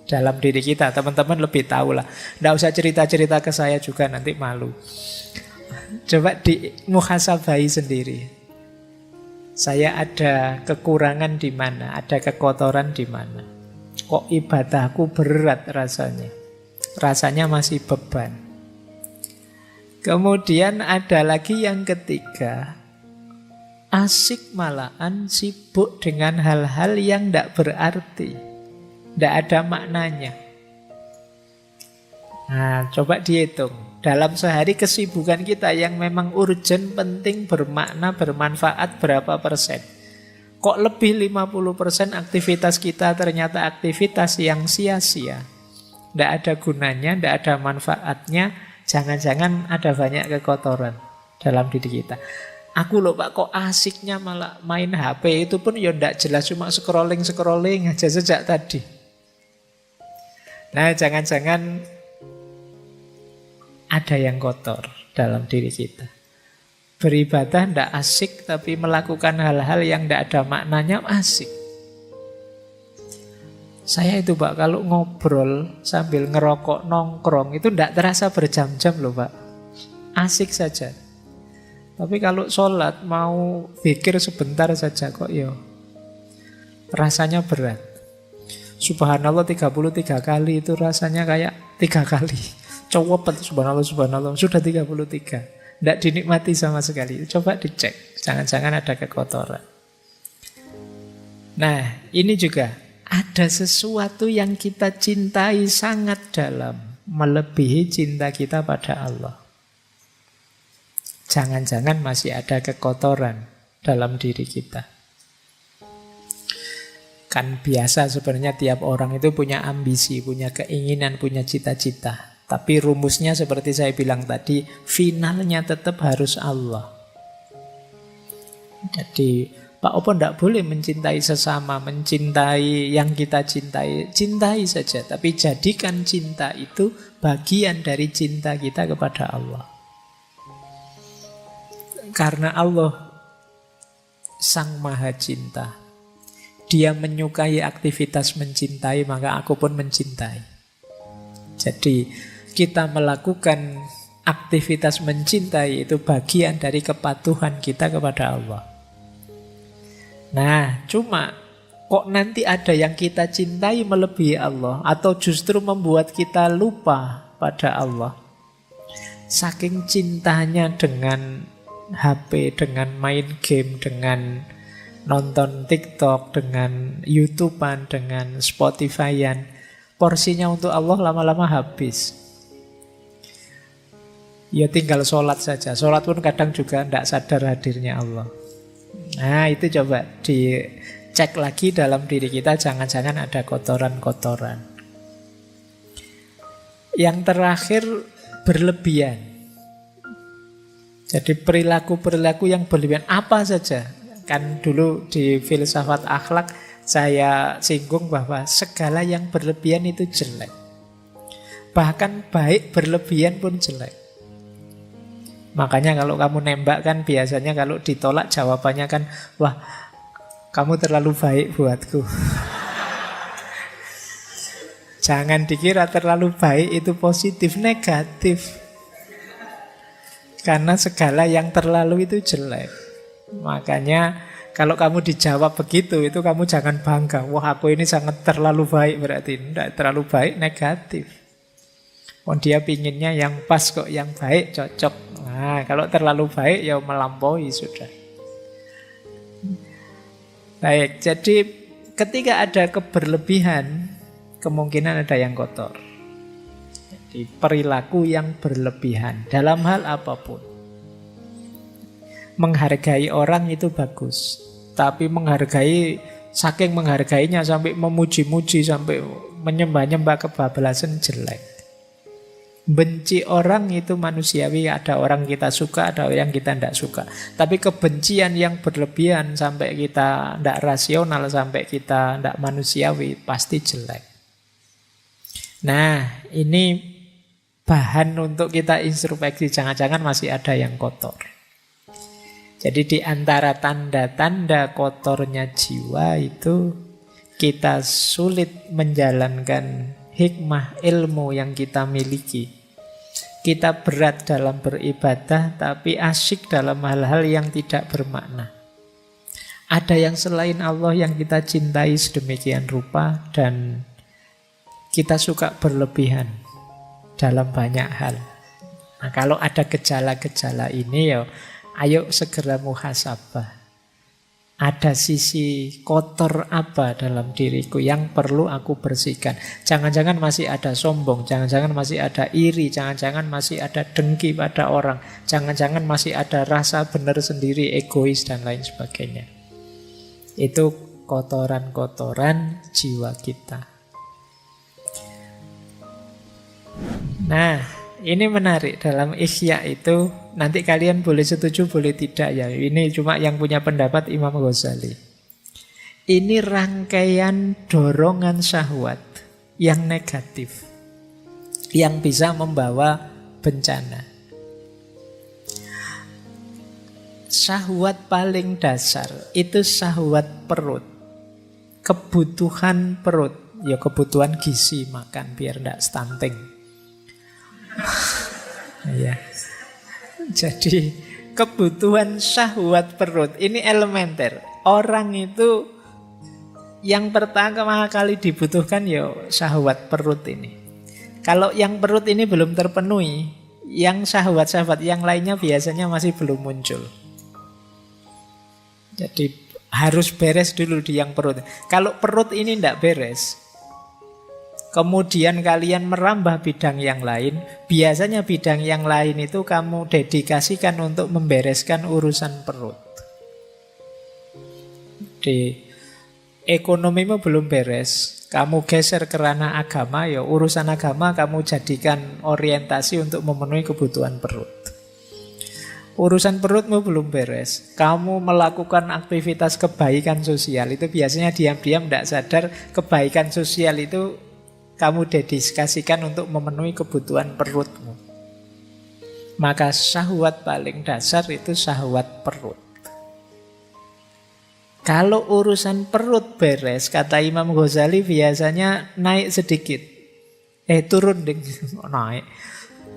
Dalam diri kita, teman-teman lebih tahu lah. Tidak usah cerita-cerita ke saya juga, nanti malu. Coba di muhasabai sendiri. Saya ada kekurangan di mana, ada kekotoran di mana. Kok ibadahku berat rasanya. Rasanya masih beban. Kemudian ada lagi yang ketiga, asik malahan sibuk dengan hal-hal yang tidak berarti, tidak ada maknanya. Nah, coba dihitung. Dalam sehari kesibukan kita yang memang urgent, penting, bermakna, bermanfaat berapa persen? Kok lebih 50% aktivitas kita ternyata aktivitas yang sia-sia. Tidak ada gunanya, tidak ada manfaatnya. Jangan-jangan ada banyak kekotoran dalam diri kita. Aku loh Pak, kok asiknya malah main HP, itu pun ya tidak jelas, cuma scrolling aja sejak tadi. Nah jangan-jangan ada yang kotor dalam diri kita. Beribadah tidak asik, tapi melakukan hal-hal yang tidak ada maknanya asik. Saya itu Pak, kalau ngobrol sambil ngerokok, nongkrong, itu tidak terasa berjam-jam loh Pak. Asik saja. Tapi kalau sholat, mau pikir sebentar saja kok ya rasanya berat. Subhanallah 33 kali itu rasanya kayak 3 kali. Cowopet subhanallah, subhanallah, sudah 33. Tidak dinikmati sama sekali. Coba dicek, jangan-jangan ada kekotoran. Nah, ini juga ada sesuatu yang kita cintai sangat dalam, melebihi cinta kita pada Allah. Jangan-jangan masih ada kekotoran dalam diri kita. Kan biasa sebenarnya tiap orang itu punya ambisi, punya keinginan, punya cita-cita. Tapi rumusnya seperti saya bilang tadi, finalnya tetap harus Allah. Jadi Pak Opo tidak boleh mencintai sesama, mencintai yang kita cintai. Cintai saja, tapi jadikan cinta itu bagian dari cinta kita kepada Allah. Karena Allah Sang Maha Cinta, Dia menyukai aktivitas mencintai, maka aku pun mencintai. Jadi kita melakukan aktivitas mencintai itu bagian dari kepatuhan kita kepada Allah. Nah, cuma kok nanti ada yang kita cintai melebihi Allah, atau justru membuat kita lupa pada Allah. Saking cintanya dengan HP, dengan main game, dengan nonton TikTok, dengan YouTubean, dengan Spotify-an, porsinya untuk Allah lama-lama habis. Ya tinggal sholat saja. Sholat pun kadang juga tidak sadar hadirnya Allah. Nah itu coba dicek lagi dalam diri kita, jangan-jangan ada kotoran-kotoran. Yang terakhir, berlebihan. Jadi perilaku-perilaku yang berlebihan apa saja. Kan dulu di filsafat akhlak saya singgung bahwa segala yang berlebihan itu jelek. Bahkan baik berlebihan pun jelek. Makanya kalau kamu nembak kan biasanya kalau ditolak jawabannya kan, wah kamu terlalu baik buatku. Jangan dikira terlalu baik itu positif, negatif. Karena segala yang terlalu itu jelek. Makanya kalau kamu dijawab begitu, itu kamu jangan bangga. Wah, aku ini sangat terlalu baik, berarti tidak terlalu baik, negatif. Oh, dia pinginnya yang pas kok, yang baik, cocok. Nah, kalau terlalu baik ya melampaui sudah. Baik, jadi ketika ada keberlebihan, kemungkinan ada yang kotor. Jadi perilaku yang berlebihan dalam hal apapun. Menghargai orang itu bagus, tapi saking menghargainya sampai memuji-muji, sampai menyembah-nyembah kebablasan jelek. Benci orang itu manusiawi, ada orang kita suka, ada orang kita tidak suka. Tapi kebencian yang berlebihan sampai kita tidak rasional, sampai kita tidak manusiawi, pasti jelek. Nah, ini bahan untuk kita introspeksi, jangan-jangan masih ada yang kotor. Jadi di antara tanda-tanda kotornya jiwa itu kita sulit menjalankan hikmah ilmu yang kita miliki. Kita berat dalam beribadah, tapi asyik dalam hal-hal yang tidak bermakna. Ada yang selain Allah yang kita cintai sedemikian rupa, dan kita suka berlebihan dalam banyak hal. Nah, kalau ada gejala-gejala ini, ya ayo segera muhasabah. Ada sisi kotor apa dalam diriku yang perlu aku bersihkan. Jangan-jangan masih ada sombong, jangan-jangan masih ada iri, jangan-jangan masih ada dengki pada orang, jangan-jangan masih ada rasa benar sendiri, egois dan lain sebagainya. Itu kotoran-kotoran jiwa kita. Nah, ini menarik dalam Ihya itu. Nanti kalian boleh setuju, boleh tidak ya. Ini cuma yang punya pendapat Imam Ghazali. Ini rangkaian dorongan syahwat yang negatif, yang bisa membawa bencana. Syahwat paling dasar itu syahwat perut. Kebutuhan perut. Ya kebutuhan gizi, makan biar tidak stunting. Ya. Jadi kebutuhan syahwat perut ini elementer. Orang itu yang pertama kali dibutuhkan ya syahwat perut ini. Kalau yang perut ini belum terpenuhi, yang syahwat-syahwat yang lainnya biasanya masih belum muncul. Jadi harus beres dulu di yang perut. Kalau perut ini tidak beres, kemudian kalian merambah bidang yang lain, biasanya bidang yang lain itu kamu dedikasikan untuk membereskan urusan perut. Di ekonomimu belum beres, kamu geser ke ranah agama, ya urusan agama kamu jadikan orientasi untuk memenuhi kebutuhan perut. Urusan perutmu belum beres, kamu melakukan aktivitas kebaikan sosial, itu biasanya diam-diam tidak sadar kebaikan sosial itu kamu dedikasikan untuk memenuhi kebutuhan perutmu. Maka syahwat paling dasar itu syahwat perut. Kalau urusan perut beres, kata Imam Ghazali biasanya naik sedikit. Turun naik.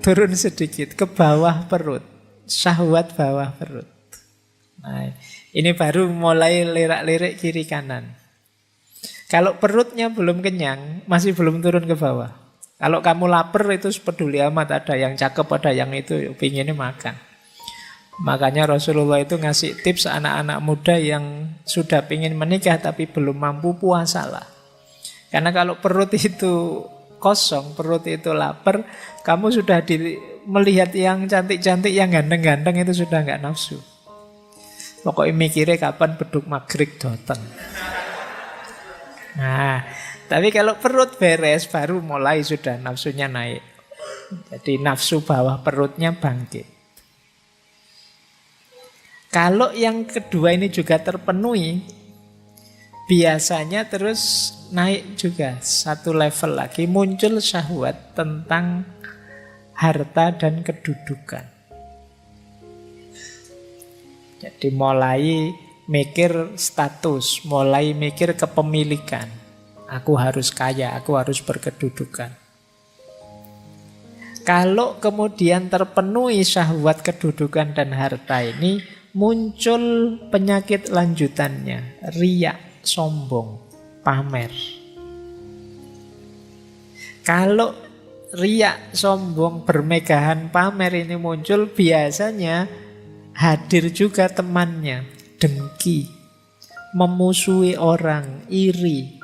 Turun sedikit ke bawah perut. Syahwat bawah perut. Nah, ini baru mulai lirak-lirik kiri kanan. Kalau perutnya belum kenyang, masih belum turun ke bawah. Kalau kamu lapar itu peduli amat, ada yang cakep, ada yang itu, pinginnya makan. Makanya Rasulullah itu ngasih tips anak-anak muda yang sudah pingin menikah tapi belum mampu, puasalah. Karena kalau perut itu kosong, perut itu lapar, kamu sudah melihat yang cantik-cantik, yang ganteng-ganteng itu sudah nggak nafsu. Pokoknya mikirnya kapan beduk maghrib datang. Nah, tapi kalau perut beres baru mulai sudah nafsunya naik. Jadi nafsu bawah perutnya bangkit. Kalau yang kedua ini juga terpenuhi, biasanya terus naik juga satu level lagi, muncul syahwat tentang harta dan kedudukan. Jadi mulai mikir status, mulai mikir kepemilikan. Aku harus kaya, aku harus berkedudukan. Kalau kemudian terpenuhi syahwat kedudukan dan harta ini, muncul penyakit lanjutannya, riya, sombong, pamer. Kalau riya, sombong, bermegahan, pamer ini muncul, biasanya hadir juga temannya, dengki, memusuhi orang, iri.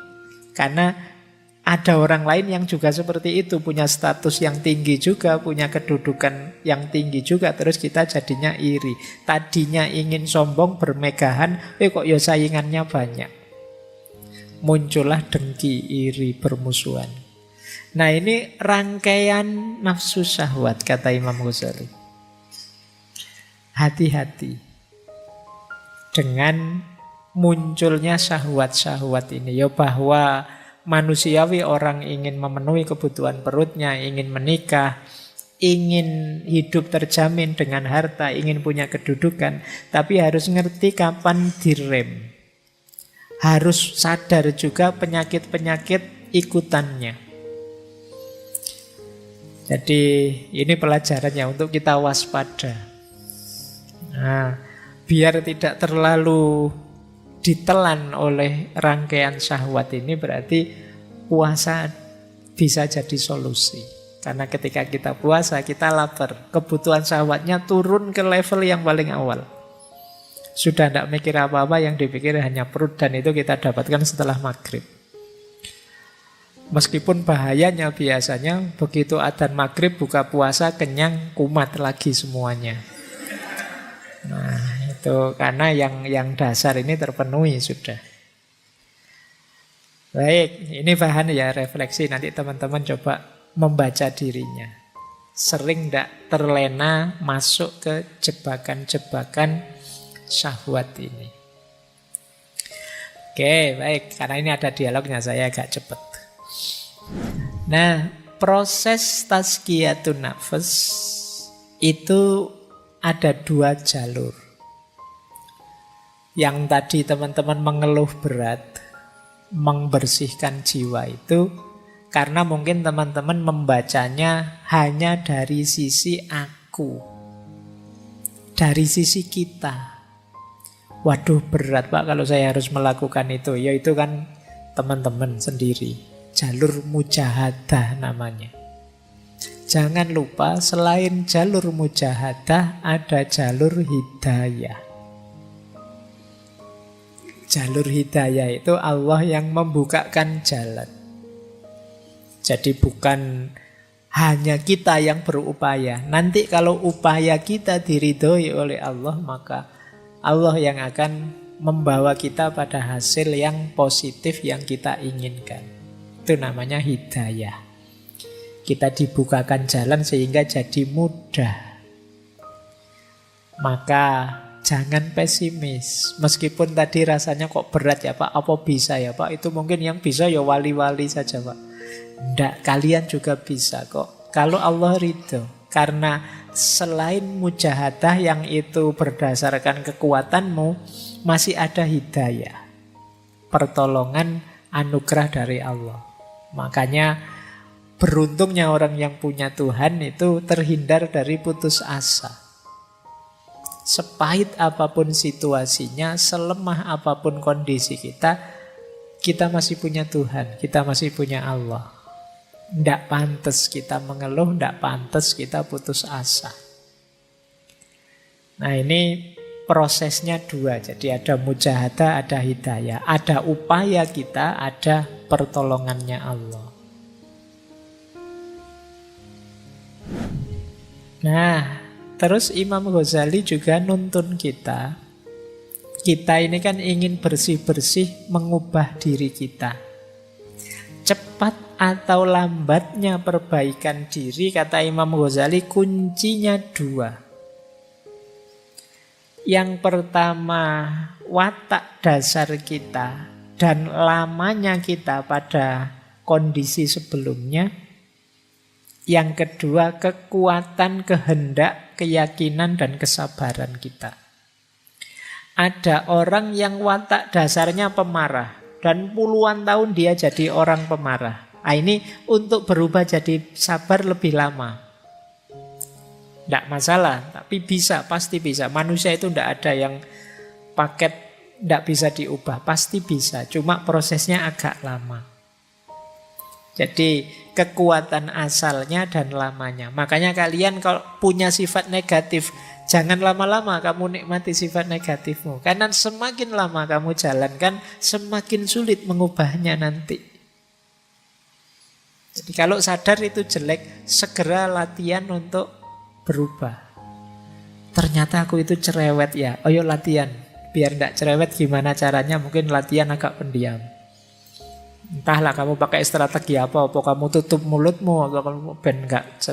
Karena ada orang lain yang juga seperti itu, punya status yang tinggi juga, punya kedudukan yang tinggi juga, terus kita jadinya iri. Tadinya ingin sombong, bermegahan, kok ya saingannya banyak. Muncullah dengki, iri, bermusuhan. Nah, ini rangkaian nafsu syahwat, kata Imam Ghazali. Hati-hati dengan munculnya syahwat-syahwat ini, ya, bahwa manusiawi orang ingin memenuhi kebutuhan perutnya, ingin menikah, ingin hidup terjamin dengan harta, ingin punya kedudukan, tapi harus ngerti kapan direm. Harus sadar juga penyakit-penyakit ikutannya. Jadi ini pelajarannya untuk kita waspada. Nah, biar tidak terlalu ditelan oleh rangkaian syahwat ini, berarti puasa bisa jadi solusi. Karena ketika kita puasa, kita lapar, kebutuhan syahwatnya turun ke level yang paling awal. Sudah tidak mikir apa-apa, yang dipikir hanya perut, dan itu kita dapatkan setelah maghrib. Meskipun bahayanya biasanya begitu adzan maghrib buka puasa, kenyang, kumat lagi semuanya. Nah, itu karena yang dasar ini terpenuhi sudah. Baik, ini bahan ya refleksi. Nanti teman-teman coba membaca dirinya. Sering tidak terlena masuk ke jebakan-jebakan syahwat ini. Oke, baik. Karena ini ada dialognya, saya agak cepat. Nah, proses tazkiyatun nafs itu ada 2 jalur. Yang tadi teman-teman mengeluh berat, membersihkan jiwa itu karena mungkin teman-teman membacanya hanya dari sisi aku, dari sisi kita. Waduh, berat Pak kalau saya harus melakukan itu. Ya itu kan teman-teman sendiri, jalur mujahadah namanya. Jangan lupa selain jalur mujahadah ada jalur hidayah. Jalur hidayah itu Allah yang membukakan jalan. Jadi bukan hanya kita yang berupaya. Nanti kalau upaya kita diridhoi oleh Allah, maka Allah yang akan membawa kita pada hasil yang positif yang kita inginkan. Itu namanya hidayah. Kita dibukakan jalan sehingga jadi mudah. Maka jangan pesimis. Meskipun tadi rasanya kok berat ya Pak, apa bisa ya Pak? Itu mungkin yang bisa ya wali-wali saja Pak. Enggak, kalian juga bisa kok. Kalau Allah ridho. Karena selain mujahadah yang itu berdasarkan kekuatanmu, masih ada hidayah, pertolongan, anugerah dari Allah. Makanya beruntungnya orang yang punya Tuhan itu terhindar dari putus asa. Sepahit apapun situasinya, selemah apapun kondisi kita masih punya Tuhan, kita masih punya Allah. Tidak pantas kita mengeluh, tidak pantas kita putus asa. Nah, ini prosesnya 2. Jadi ada mujahadah, ada hidayah. Ada upaya kita, ada pertolongannya Allah. Nah, terus Imam Ghazali juga nuntun kita. Kita ini kan ingin bersih-bersih mengubah diri kita. Cepat atau lambatnya perbaikan diri, kata Imam Ghazali, kuncinya 2. Yang pertama, watak dasar kita dan lamanya kita pada kondisi sebelumnya. Yang kedua, kekuatan, kehendak, keyakinan, dan kesabaran kita. Ada orang yang watak dasarnya pemarah. dan puluhan tahun dia jadi orang pemarah. Nah, ini untuk berubah jadi sabar lebih lama. Tidak masalah, tapi bisa, pasti bisa. Manusia itu tidak ada yang paket tidak bisa diubah, pasti bisa. Cuma prosesnya agak lama. Jadi kekuatan asalnya dan lamanya. Makanya kalian kalau punya sifat negatif, jangan lama-lama kamu nikmati sifat negatifmu. Karena semakin lama kamu jalankan, semakin sulit mengubahnya nanti. Jadi kalau sadar itu jelek, segera latihan untuk berubah. Ternyata aku itu cerewet ya, ayo latihan. Biar tidak cerewet gimana caranya, mungkin latihan agak pendiam. Entahlah kamu pakai strategi apa kamu tutup mulutmu, atau kamu ben nggak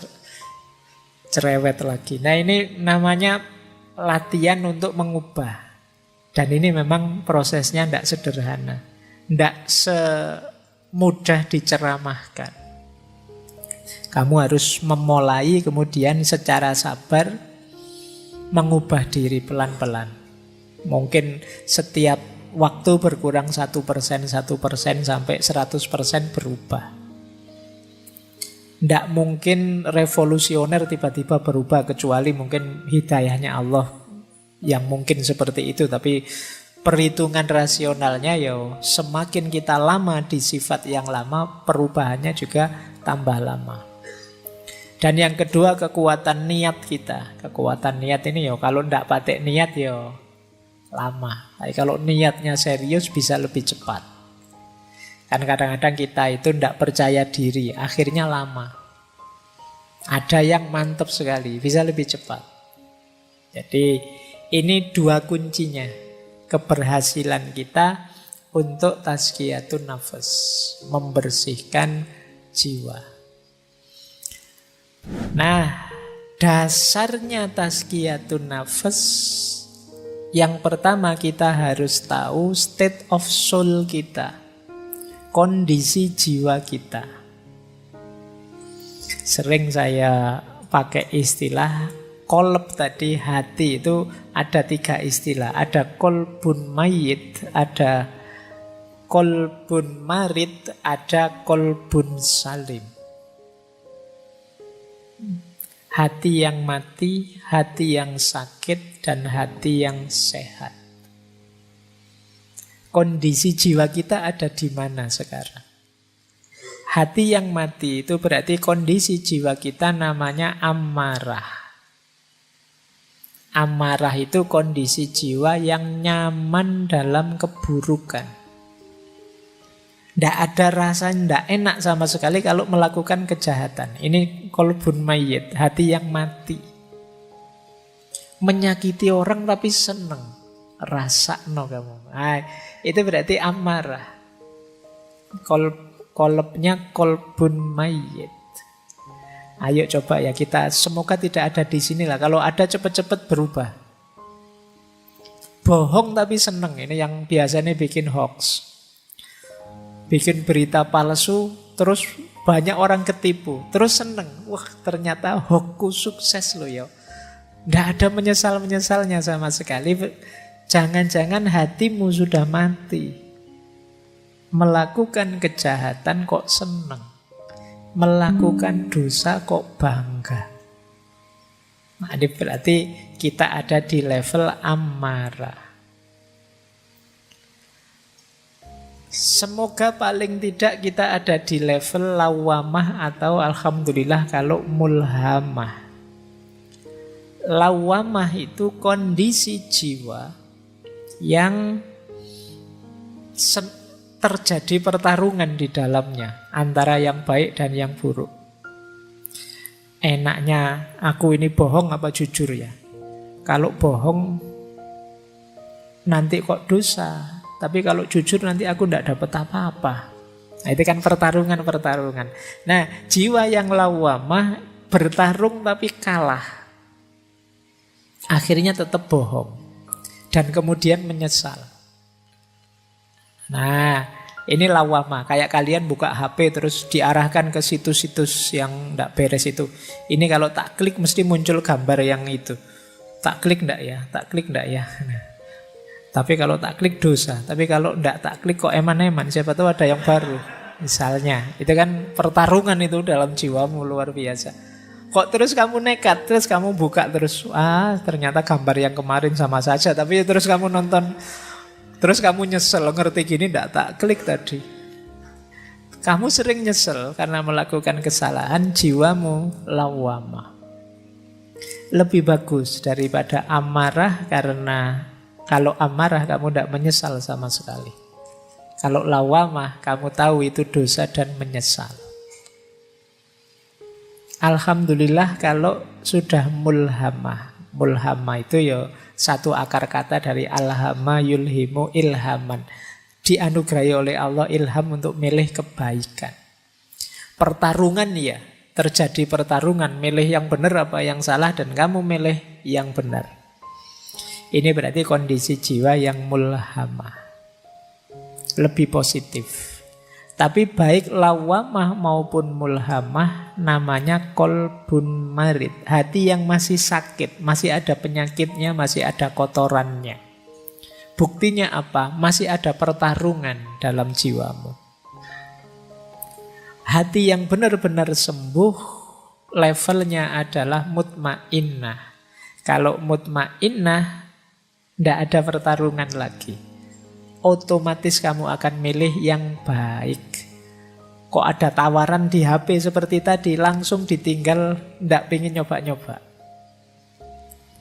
cerewet lagi. Nah ini namanya latihan untuk mengubah. Dan ini memang prosesnya tidak sederhana. Tidak semudah diceramahkan. Kamu harus memulai kemudian secara sabar mengubah diri pelan-pelan. Mungkin setiap waktu berkurang 1%, 1% sampai 100% berubah. Tidak mungkin revolusioner tiba-tiba berubah kecuali mungkin hidayahnya Allah yang mungkin seperti itu. Tapi perhitungan rasionalnya ya semakin kita lama di sifat yang lama, perubahannya juga tambah lama. Dan yang kedua kekuatan niat kita. Kekuatan niat ini ya kalau tidak pakai niat ya lama. Tapi kalau niatnya serius bisa lebih cepat. Kan kadang-kadang kita itu tidak percaya diri, akhirnya lama. Ada yang mantap sekali, bisa lebih cepat. Jadi ini dua kuncinya keberhasilan kita untuk tazkiyatun nafas, membersihkan jiwa. Nah, dasarnya tazkiyatun nafas, yang pertama kita harus tahu state of soul kita, kondisi jiwa kita. Sering saya pakai istilah kolb tadi, hati itu ada 3 istilah. Ada kolbun mayit, ada kolbun marid, ada kolbun salim. Hati yang mati, hati yang sakit, dan hati yang sehat. Kondisi jiwa kita ada di mana sekarang? Hati yang mati itu berarti kondisi jiwa kita namanya amarah. Amarah itu kondisi jiwa yang nyaman dalam keburukan. Tidak ada rasa tidak enak sama sekali kalau melakukan kejahatan. Ini kolbun mayit, hati yang mati. Menyakiti orang tapi seneng. Rasa no kamu. Nah, itu berarti amarah. Kolbnya kolbun mayit. Ayo coba ya kita, semoga tidak ada di sini lah. Kalau ada cepat-cepat berubah. Bohong tapi seneng. Ini yang biasanya bikin hoax. Bikin berita palsu, terus banyak orang ketipu, terus seneng. Wah ternyata hoaxku sukses loh ya. Nggak ada menyesal-menyesalnya sama sekali. Jangan-jangan hatimu sudah mati. Melakukan kejahatan kok seneng. Melakukan dosa kok bangga. Nah, ini berarti kita ada di level amarah. Semoga paling tidak kita ada di level lawamah atau alhamdulillah kalau mulhamah. Lawamah itu kondisi jiwa yang terjadi pertarungan di dalamnya antara yang baik dan yang buruk. Enaknya aku ini bohong apa jujur ya? Kalau bohong nanti kok dosa. Tapi kalau jujur nanti aku tidak dapat apa-apa. Nah, itu kan pertarungan. Nah, jiwa yang lawamah bertarung tapi kalah. Akhirnya tetap bohong. Dan kemudian menyesal. Nah, ini lawamah. Kayak kalian buka HP terus diarahkan ke situs-situs yang tidak beres itu. Ini kalau tak klik mesti muncul gambar yang itu. Tak klik enggak ya? Tak klik enggak ya? Nah. Tapi kalau tak klik dosa. Tapi kalau enggak tak klik kok eman-eman. Siapa tahu ada yang baru. Misalnya. Itu kan pertarungan itu dalam jiwamu luar biasa. Kok terus kamu nekat. Terus kamu buka terus. Ternyata gambar yang kemarin sama saja. Tapi terus kamu nonton. Terus kamu nyesel. Ngerti gini enggak tak klik tadi. Kamu sering nyesel karena melakukan kesalahan. Jiwamu lawamah. Lebih bagus daripada amarah, karena kalau amarah kamu tidak menyesal sama sekali. Kalau lawamah kamu tahu itu dosa dan menyesal. Alhamdulillah kalau sudah mulhamah. Mulhamah itu ya satu akar kata dari alhama yulhimu ilhaman. Dianugerahi oleh Allah ilham untuk milih kebaikan. Pertarungan ya, terjadi pertarungan, milih yang benar apa yang salah, dan kamu milih yang benar. Ini berarti kondisi jiwa yang mulhamah, lebih positif. Tapi baik lawamah maupun mulhamah namanya kolbun marid, hati yang masih sakit, masih ada penyakitnya, masih ada kotorannya. Buktinya apa? Masih ada pertarungan dalam jiwamu. Hati yang benar-benar sembuh levelnya adalah mutmainnah. Kalau mutmainnah, tidak ada pertarungan lagi. Otomatis kamu akan milih yang baik. Kok ada tawaran di HP seperti tadi, langsung ditinggal, tidak pengen nyoba-nyoba.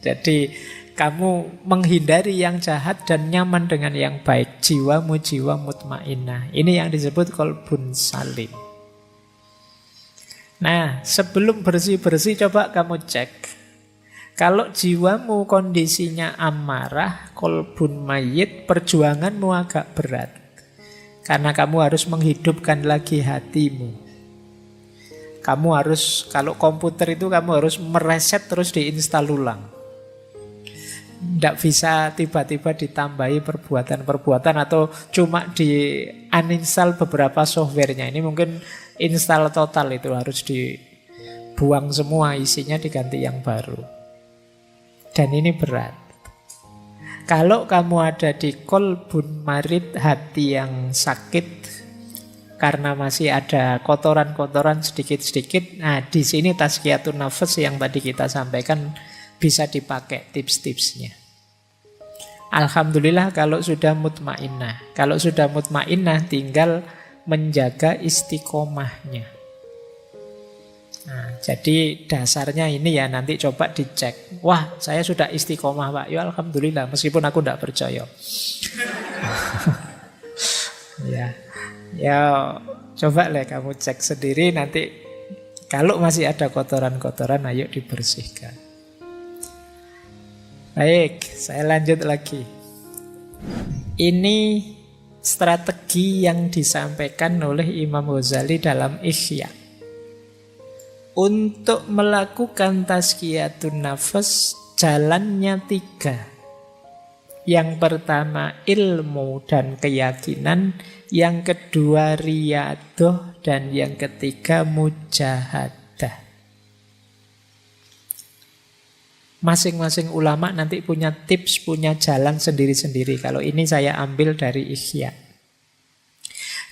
Jadi kamu menghindari yang jahat dan nyaman dengan yang baik. Jiwamu jiwa mutmainnah. Ini yang disebut kolbun salim. Nah, sebelum bersih-bersih coba kamu cek. Kalau jiwamu kondisinya amarah, kolbun mayit, perjuanganmu agak berat. Karena kamu harus menghidupkan lagi hatimu. Kamu harus, kalau komputer itu kamu harus mereset terus diinstal ulang. Tidak bisa tiba-tiba ditambahi perbuatan-perbuatan atau cuma di uninstall beberapa softwarenya. Ini mungkin install total, itu harus dibuang semua, isinya diganti yang baru. Dan ini berat. Kalau kamu ada di kolbun marid, hati yang sakit karena masih ada kotoran-kotoran sedikit-sedikit, nah di sini tazkiyatun nafas yang tadi kita sampaikan bisa dipakai tips-tipsnya. Alhamdulillah kalau sudah mutmainnah. Kalau sudah mutmainnah tinggal menjaga istiqomahnya. Nah, jadi dasarnya ini ya, nanti coba dicek. Wah, saya sudah istiqomah Pak. Ya alhamdulillah, meskipun aku tidak percaya. Ya, coba lah kamu cek sendiri nanti. Kalau masih ada kotoran-kotoran, ayo dibersihkan. Baik, saya lanjut lagi. Ini strategi yang disampaikan oleh Imam Ghazali dalam Ihya. Untuk melakukan tazkiyatun nafas, jalannya 3. Yang pertama ilmu dan keyakinan, yang kedua riyadoh, dan yang ketiga mujahadah. Masing-masing ulama nanti punya tips, punya jalan sendiri-sendiri. Kalau ini saya ambil dari Ihya.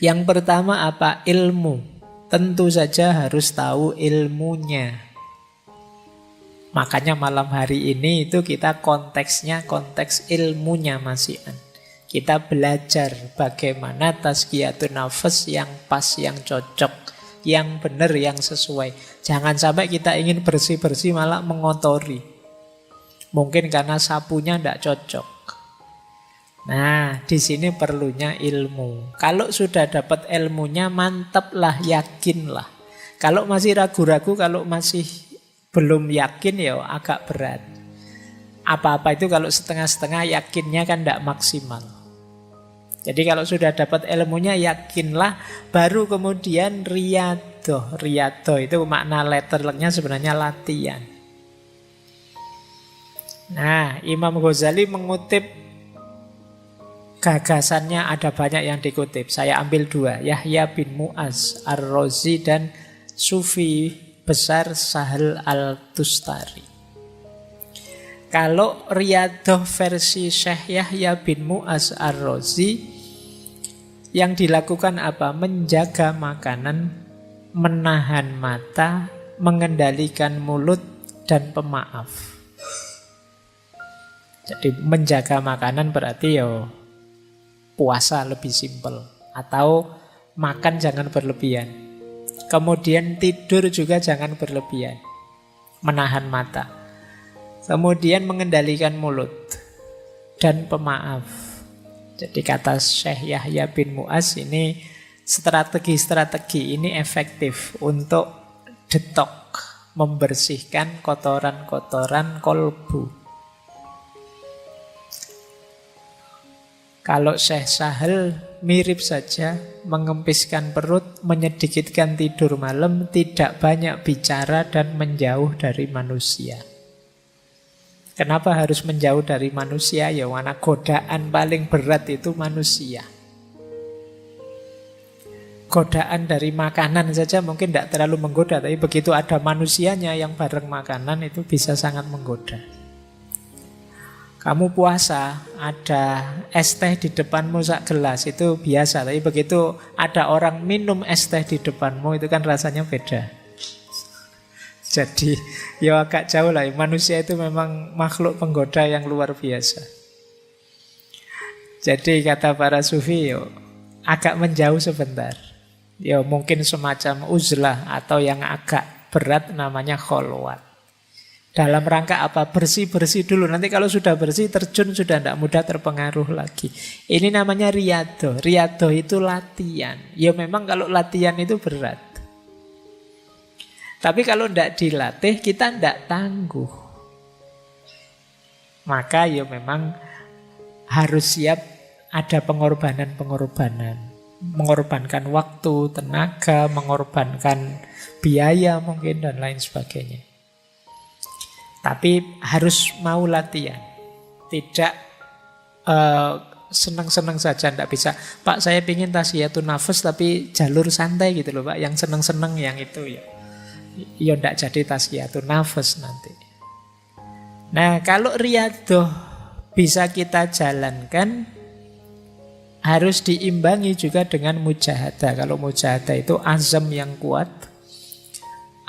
Yang pertama apa? Ilmu. Tentu saja harus tahu ilmunya. Makanya malam hari ini itu kita konteksnya konteks ilmunya masihan. Kita belajar bagaimana tazkiyatun nafas yang pas, yang cocok, yang benar, yang sesuai. Jangan sampai kita ingin bersih-bersih malah mengotori. Mungkin karena sapunya tidak cocok. Nah, di sini perlunya ilmu. Kalau sudah dapat ilmunya, mantaplah, yakinlah. Kalau masih ragu-ragu, kalau masih belum yakin, ya agak berat. Apa-apa itu kalau setengah-setengah, yakinnya kan tidak maksimal. Jadi kalau sudah dapat ilmunya, yakinlah. Baru kemudian riyadoh. Riyadoh itu makna letternya sebenarnya latihan. Nah, Imam Ghazali mengutip gagasannya, ada banyak yang dikutip. Saya ambil 2, Yahya bin Mu'az Ar-Razi dan Sufi besar Sahal Al-Tustari. Kalau Riyadhah versi Syekh Yahya bin Mu'az Ar-Razi, yang dilakukan apa? Menjaga makanan, menahan mata, mengendalikan mulut, dan pemaaf. Jadi menjaga makanan berarti ya puasa lebih simpel. Atau makan jangan berlebihan. Kemudian tidur juga jangan berlebihan. Menahan mata. Kemudian mengendalikan mulut dan pemaaf. Jadi kata Syekh Yahya bin Mu'az ini strategi-strategi ini efektif untuk detok, membersihkan kotoran-kotoran kolbu. Kalau Syekh Sahal mirip saja, mengempiskan perut, menyedikitkan tidur malam, tidak banyak bicara dan menjauh dari manusia. Kenapa harus menjauh dari manusia? Ya, karena godaan paling berat itu manusia. Godaan dari makanan saja mungkin tidak terlalu menggoda, tapi begitu ada manusianya yang bareng makanan itu bisa sangat menggoda. Kamu puasa, ada es teh di depanmu sak gelas, itu biasa. Tapi begitu ada orang minum es teh di depanmu, itu kan rasanya beda. Jadi ya agak jauh lah. Manusia itu memang makhluk penggoda yang luar biasa. Jadi kata para sufi, yo, agak menjauh sebentar. Ya mungkin semacam uzlah atau yang agak berat namanya kholwat. Dalam rangka apa? Bersih-bersih dulu. Nanti kalau sudah bersih, terjun sudah tidak mudah terpengaruh lagi. Ini namanya riyadhah. Riyadhah itu latihan. Ya memang kalau latihan itu berat. Tapi kalau tidak dilatih, kita tidak tangguh. Maka ya memang harus siap ada pengorbanan-pengorbanan. Mengorbankan waktu, tenaga, mengorbankan biaya mungkin dan lain sebagainya. Tapi harus mau latihan. Tidak senang-senang saja, tidak bisa. Pak, saya ingin tasfiyatun nafas tapi jalur santai gitu loh Pak. Yang senang-senang yang itu ya. Ya tidak jadi tasfiyatun nafas nanti. Nah kalau riyadhah bisa kita jalankan, harus diimbangi juga dengan mujahadah. Kalau mujahadah itu azam yang kuat,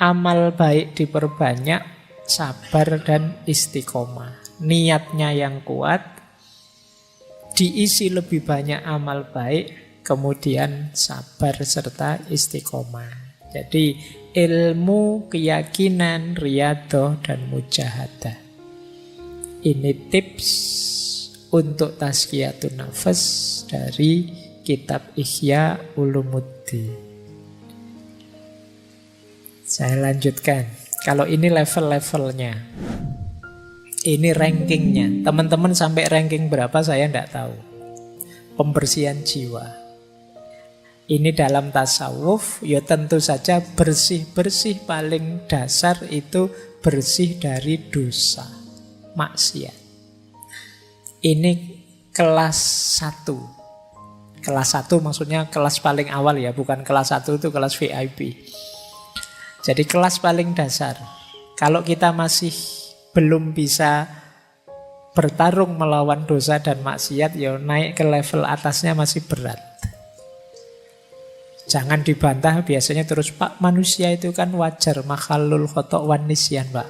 amal baik diperbanyak, sabar dan istiqomah. Niatnya yang kuat, diisi lebih banyak amal baik, kemudian sabar serta istiqomah. Jadi ilmu, keyakinan, riyadhah dan mujahadah. Ini tips untuk tazkiyatun nafas dari kitab Ihya Ulumuddin. Saya lanjutkan. Kalau ini level-levelnya, ini rankingnya. Teman-teman sampai ranking berapa saya tidak tahu. Pembersihan jiwa. Ini dalam tasawuf, ya tentu saja bersih-bersih paling dasar itu bersih dari dosa, maksiat. Ini kelas 1. Kelas 1 maksudnya kelas paling awal ya, bukan kelas 1 itu kelas VIP. Jadi kelas paling dasar. Kalau kita masih belum bisa bertarung melawan dosa dan maksiat, ya naik ke level atasnya masih berat. Jangan dibantah biasanya terus, Pak manusia itu kan wajar, makhlul khotok wan nisyan Pak.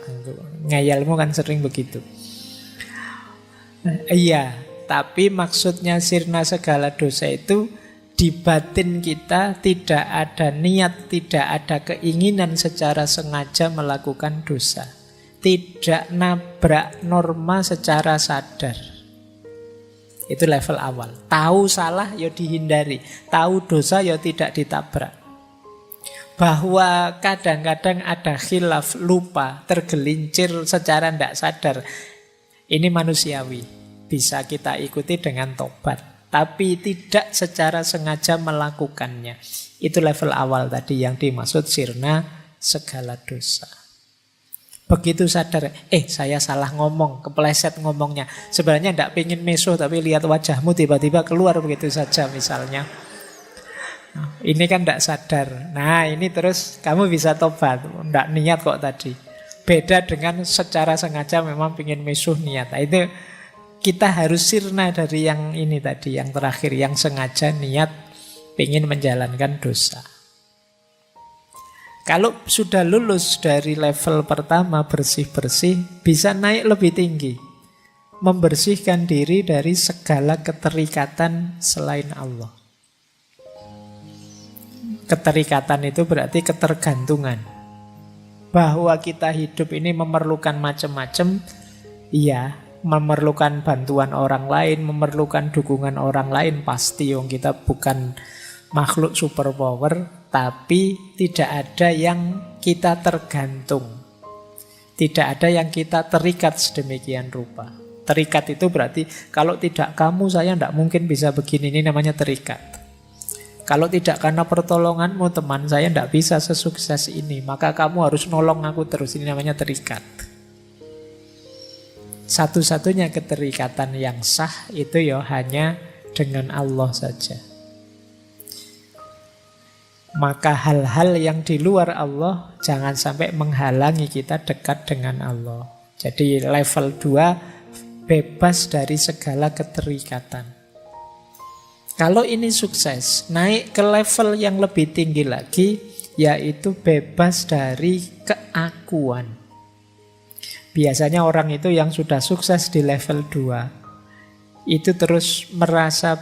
Ngayalmu kan sering begitu. Iya, tapi maksudnya sirna segala dosa itu di batin kita tidak ada niat, tidak ada keinginan secara sengaja melakukan dosa. Tidak nabrak norma secara sadar. Itu level awal. Tahu salah ya dihindari, tahu dosa ya tidak ditabrak. Bahwa kadang-kadang ada khilaf, lupa, tergelincir secara tidak sadar. Ini manusiawi, bisa kita ikuti dengan tobat. Tapi tidak secara sengaja melakukannya. Itu level awal tadi yang dimaksud sirna segala dosa. Begitu sadar, saya salah ngomong, kepleset ngomongnya. Sebenarnya tidak pengen meso, tapi lihat wajahmu tiba-tiba keluar begitu saja misalnya. Ini kan tidak sadar. Nah ini terus kamu bisa tobat, tidak niat kok tadi. Beda dengan secara sengaja memang ingin misuh niat. Nah, itu kita harus sirna dari yang ini tadi, yang terakhir, yang sengaja niat ingin menjalankan dosa. Kalau sudah lulus dari level pertama bersih-bersih, bisa naik lebih tinggi. Membersihkan diri dari segala keterikatan selain Allah. Keterikatan itu berarti ketergantungan. Bahwa kita hidup ini memerlukan macam-macam, iya, memerlukan bantuan orang lain, memerlukan dukungan orang lain, pasti yang kita bukan makhluk superpower, tapi tidak ada yang kita tergantung. Tidak ada yang kita terikat sedemikian rupa. Terikat itu berarti kalau tidak kamu saya tidak mungkin bisa begini, ini namanya terikat. Kalau tidak karena pertolonganmu teman saya tidak bisa sesukses ini, maka kamu harus nolong aku terus, ini namanya terikat. Satu-satunya keterikatan yang sah itu ya hanya dengan Allah saja. Maka hal-hal yang di luar Allah jangan sampai menghalangi kita dekat dengan Allah. Jadi level 2 bebas dari segala keterikatan. Kalau ini sukses, naik ke level yang lebih tinggi lagi, yaitu bebas dari keakuan. Biasanya orang itu yang sudah sukses di level 2, itu terus merasa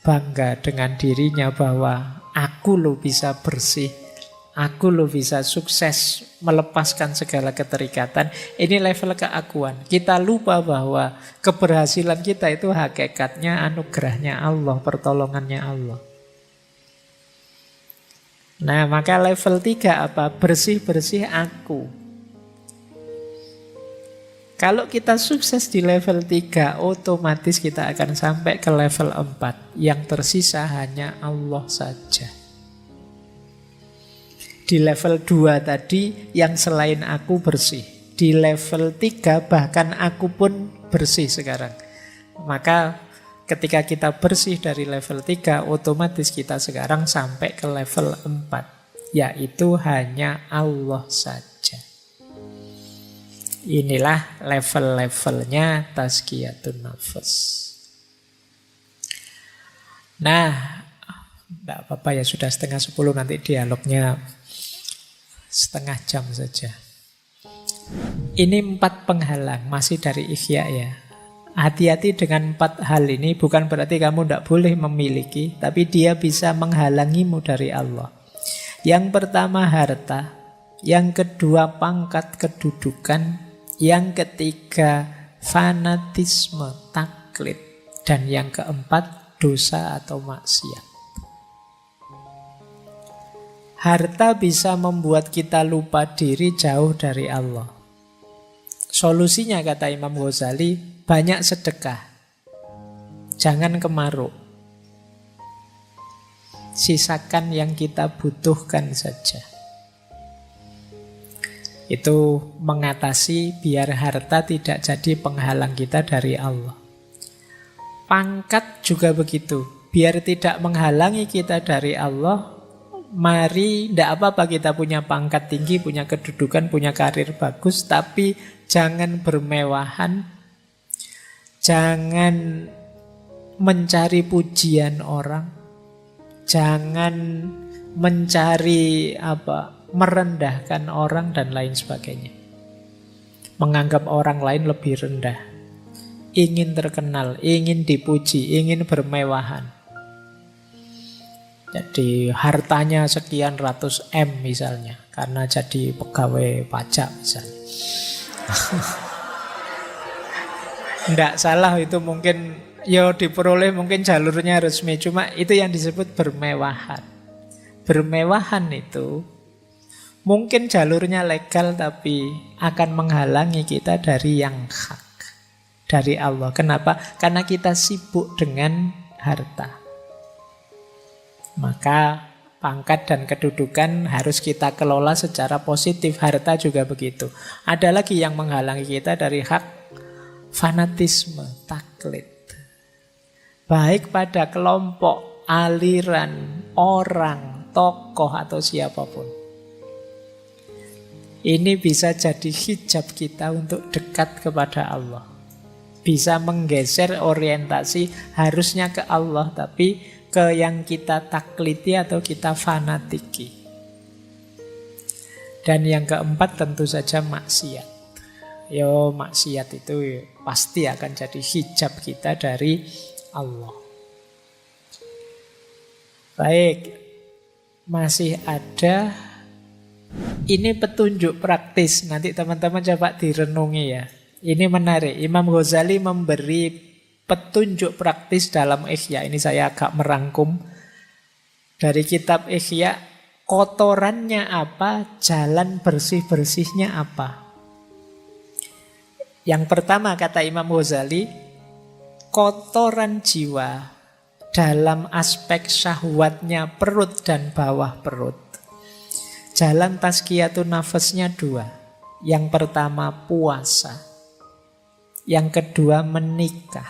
bangga dengan dirinya bahwa aku loh bisa bersih, aku loh bisa sukses melepaskan segala keterikatan. Ini level keakuan. Kita lupa bahwa keberhasilan kita itu hakikatnya anugerahnya Allah, pertolongannya Allah. Nah, maka level 3 apa? Bersih-bersih aku. Kalau kita sukses di level 3, otomatis kita akan sampai ke level 4. Yang tersisa hanya Allah saja. Di level 2 tadi, yang selain aku bersih. Di level 3, bahkan aku pun bersih sekarang. Maka ketika kita bersih dari level 3, otomatis kita sekarang sampai ke level 4. Yaitu hanya Allah saja. Inilah level-levelnya tazkiyatun nafas. Nah, tidak apa-apa ya, sudah 9:30, nanti dialognya setengah jam saja. Ini 4 penghalang, masih dari Ihya ya. Hati-hati dengan 4 hal ini, bukan berarti kamu tidak boleh memiliki, tapi dia bisa menghalangimu dari Allah. Yang pertama harta, yang kedua pangkat kedudukan, yang ketiga fanatisme, taklid, dan yang keempat dosa atau maksiat. Harta bisa membuat kita lupa diri, jauh dari Allah. Solusinya kata Imam Ghazali, banyak sedekah. Jangan kemaruk. Sisakan yang kita butuhkan saja. Itu mengatasi biar harta tidak jadi penghalang kita dari Allah. Pangkat juga begitu. Biar tidak menghalangi kita dari Allah, mari, tidak apa-apa kita punya pangkat tinggi, punya kedudukan, punya karir bagus, tapi jangan bermewahan, jangan mencari pujian orang, jangan mencari merendahkan orang dan lain sebagainya. Menganggap orang lain lebih rendah, ingin terkenal, ingin dipuji, ingin bermewahan. Jadi hartanya sekian ratus M misalnya, karena jadi pegawai pajak misalnya. Tidak salah itu, mungkin ya diperoleh, mungkin jalurnya resmi, cuma itu yang disebut bermewahan. Bermewahan itu mungkin jalurnya legal, tapi akan menghalangi kita dari yang hak, dari Allah. Kenapa? Karena kita sibuk dengan harta. Maka pangkat dan kedudukan harus kita kelola secara positif. Harta juga begitu. Ada lagi yang menghalangi kita dari hak, fanatisme, taklid. Baik pada kelompok, aliran, orang, tokoh atau siapapun. Ini bisa jadi hijab kita untuk dekat kepada Allah. Bisa menggeser orientasi harusnya ke Allah, tapi ke yang kita takliti atau kita fanatiki. Dan yang keempat tentu saja maksiat. Maksiat itu pasti akan jadi hijab kita dari Allah. Baik, masih ada. Ini petunjuk praktis. Nanti teman-teman coba direnungi ya. Ini menarik. Imam Ghazali memberi petunjuk praktis dalam Ihya. Ini saya agak merangkum dari kitab Ihya. Kotorannya apa? Jalan bersih-bersihnya apa? Yang pertama kata Imam Ghazali, kotoran jiwa dalam aspek syahwatnya perut dan bawah perut. Jalan tazkiyatun nafasnya dua. Yang pertama puasa. Yang kedua menikah.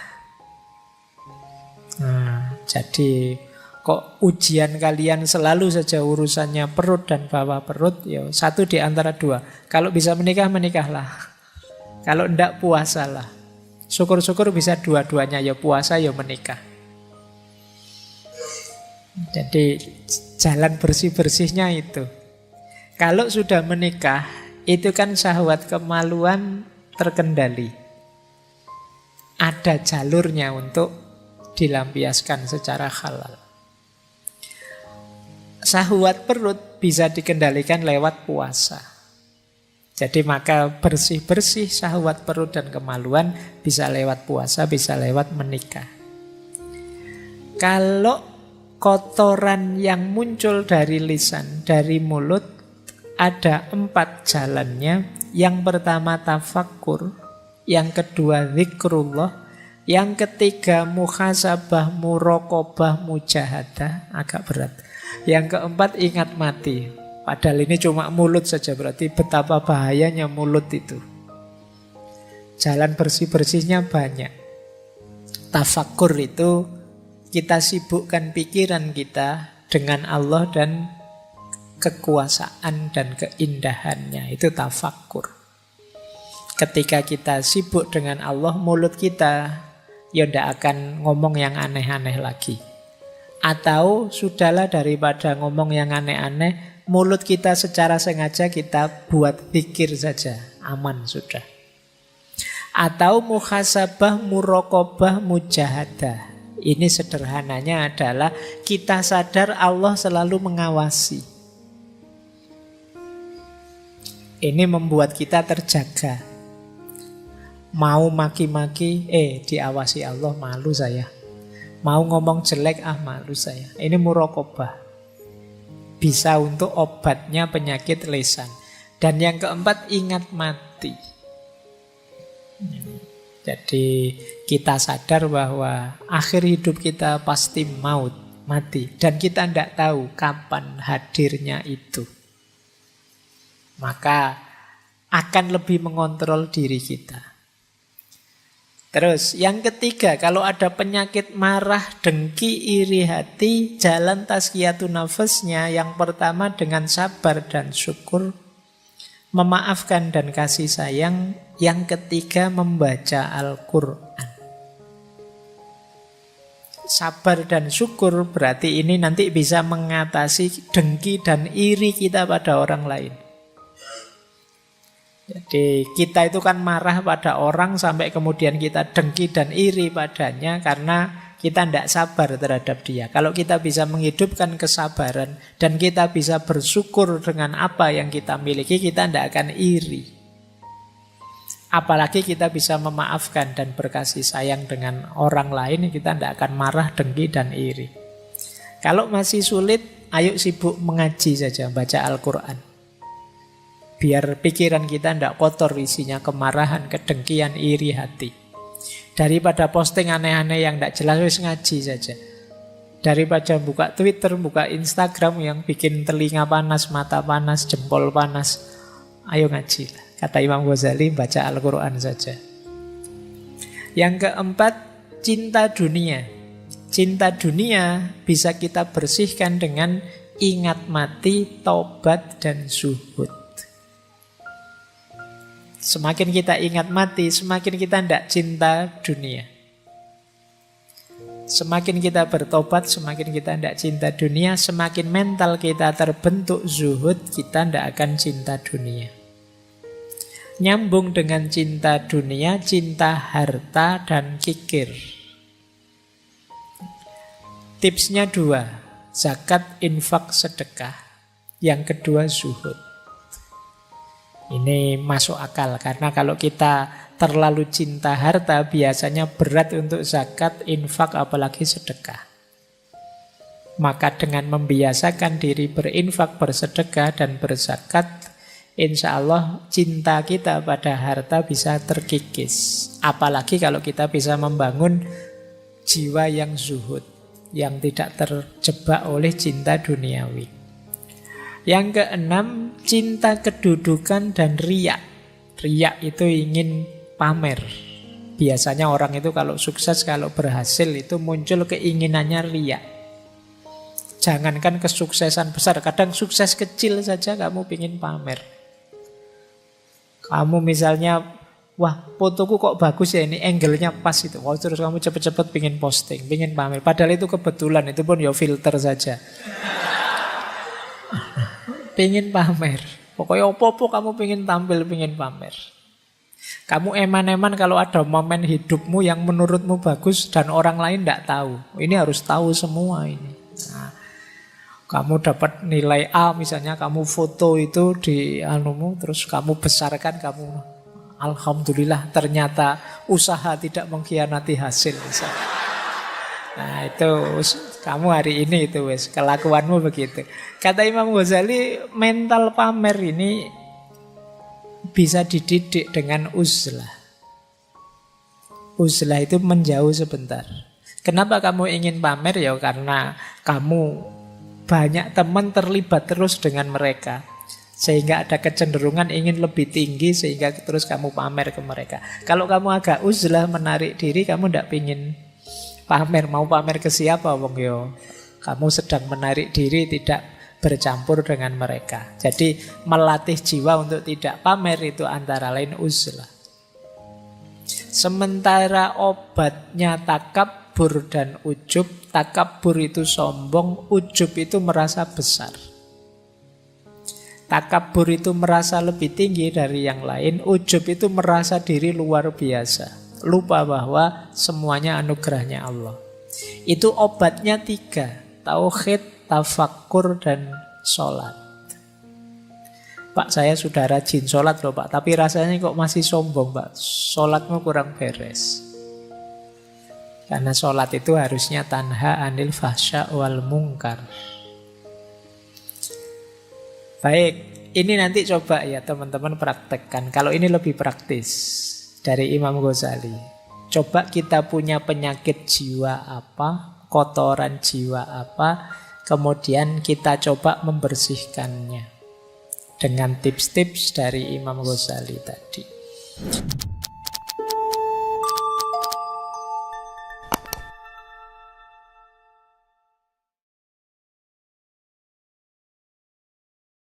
Jadi kok ujian kalian selalu saja urusannya perut dan bawah perut? Satu di antara dua. Kalau bisa menikah, menikahlah. Kalau enggak, puasalah. Syukur-syukur bisa dua-duanya, ya puasa ya menikah. Jadi jalan bersih-bersihnya itu. Kalau sudah menikah, itu kan syahwat kemaluan terkendali. Ada jalurnya untuk dilampiaskan secara halal. Syahwat perut bisa dikendalikan lewat puasa. Jadi maka bersih-bersih syahwat perut dan kemaluan bisa lewat puasa, bisa lewat menikah. Kalau kotoran yang muncul dari lisan, dari mulut, ada 4 jalannya. Yang pertama tafakkur, yang kedua zikrullah, yang ketiga muhasabah, muraqabah, mujahadah, agak berat. Yang keempat ingat mati. Padahal ini cuma mulut saja, berarti betapa bahayanya mulut itu. Jalan bersih-bersihnya banyak. Tafakkur itu kita sibukkan pikiran kita dengan Allah dan kekuasaan dan keindahannya. Itu tafakkur. Ketika kita sibuk dengan Allah, mulut kita tidak akan ngomong yang aneh-aneh lagi. Atau sudahlah daripada ngomong yang aneh-aneh, mulut kita secara sengaja kita buat zikir saja, aman sudah. Atau muhasabah, muraqabah, mujahadah. Ini sederhananya adalah kita sadar Allah selalu mengawasi. Ini membuat kita terjaga. Mau maki-maki, diawasi Allah, malu saya. Mau ngomong jelek, malu saya. Ini muraqabah. Bisa untuk obatnya penyakit lisan. Dan yang keempat, ingat mati. Jadi kita sadar bahwa akhir hidup kita pasti maut, mati. Dan kita tidak tahu kapan hadirnya itu. Maka akan lebih mengontrol diri kita. Terus yang ketiga, kalau ada penyakit marah, dengki, iri hati, jalan tazkiyatun nafasnya yang pertama dengan sabar dan syukur, memaafkan dan kasih sayang. Yang ketiga membaca Al-Quran. Sabar dan syukur berarti ini nanti bisa mengatasi dengki dan iri kita pada orang lain. Jadi kita itu kan marah pada orang sampai kemudian kita dengki dan iri padanya karena kita tidak sabar terhadap dia. Kalau kita bisa menghidupkan kesabaran dan kita bisa bersyukur dengan apa yang kita miliki, kita tidak akan iri. Apalagi kita bisa memaafkan dan berkasih sayang dengan orang lain, kita tidak akan marah, dengki, dan iri. Kalau masih sulit, ayo sibuk mengaji saja, baca Al-Quran. Biar pikiran kita tidak kotor isinya kemarahan, kedengkian, iri hati. Daripada posting aneh-aneh yang tidak jelas, wis ngaji saja. Daripada buka Twitter, buka Instagram yang bikin telinga panas, mata panas, jempol panas, ayo ngaji lah. Kata Imam Ghazali, baca Al-Quran saja. Yang keempat, cinta dunia. Cinta dunia bisa kita bersihkan dengan ingat mati, taubat, dan zuhud. Semakin kita ingat mati, semakin kita tidak cinta dunia. Semakin kita bertobat, semakin kita tidak cinta dunia, semakin mental kita terbentuk zuhud, kita tidak akan cinta dunia. Nyambung dengan cinta dunia, cinta harta dan kikir. Tipsnya 2, zakat, infak, sedekah. Yang kedua zuhud. Ini masuk akal, karena kalau kita terlalu cinta harta, biasanya berat untuk zakat, infak, apalagi sedekah. Maka dengan membiasakan diri berinfak, bersedekah, dan berzakat, insya Allah cinta kita pada harta bisa terkikis. Apalagi kalau kita bisa membangun jiwa yang zuhud, yang tidak terjebak oleh cinta duniawi. Yang keenam, cinta kedudukan dan riak. Riak itu ingin pamer. Biasanya orang itu kalau sukses, kalau berhasil itu muncul keinginannya riak. Jangankan kesuksesan besar, kadang sukses kecil saja kamu ingin pamer. Kamu misalnya, wah fotoku kok bagus ya, ini angle-nya pas itu. Wah, terus kamu cepet-cepet ingin posting, ingin pamer. Padahal itu kebetulan, itu pun ya filter saja. Pengen pamer. Pokoknya opo-opo kamu pengen tampil, pengen pamer. Kamu eman-eman kalau ada momen hidupmu yang menurutmu bagus dan orang lain tidak tahu. Ini harus tahu semua ini. Nah, kamu dapat nilai A misalnya, kamu foto itu di anumu, terus kamu besarkan, kamu alhamdulillah ternyata usaha tidak mengkhianati hasil misalnya. Nah itu kamu hari ini itu wes kelakuanmu begitu. Kata Imam Ghazali, mental pamer ini bisa dididik dengan uzlah. Uzlah itu menjauh sebentar. Kenapa kamu ingin pamer? Ya karena kamu banyak teman terlibat terus dengan mereka, sehingga ada kecenderungan ingin lebih tinggi, sehingga terus kamu pamer ke mereka. Kalau kamu agak uzlah, menarik diri, kamu tidak ingin pamer. Mau pamer ke siapa wong yo? Kamu sedang menarik diri, tidak bercampur dengan mereka. Jadi melatih jiwa untuk tidak pamer itu antara lain uzlah. Sementara obatnya takabur dan ujub. Takabur itu sombong, ujub itu merasa besar. Takabur itu merasa lebih tinggi dari yang lain, ujub itu merasa diri luar biasa. Lupa bahwa semuanya anugerahnya Allah. Itu obatnya 3, tauhid, tafakkur, dan sholat. Pak, saya sudah rajin sholat loh Pak, tapi rasanya kok masih sombong Pak, sholatmu kurang beres. Karena sholat itu harusnya tanha anil fahsya wal mungkar. Baik, ini nanti coba ya teman-teman praktekkan. Kalau ini lebih praktis dari Imam Ghazali. Coba kita punya penyakit jiwa apa, kotoran jiwa apa, kemudian kita coba membersihkannya dengan tips-tips dari Imam Ghazali tadi.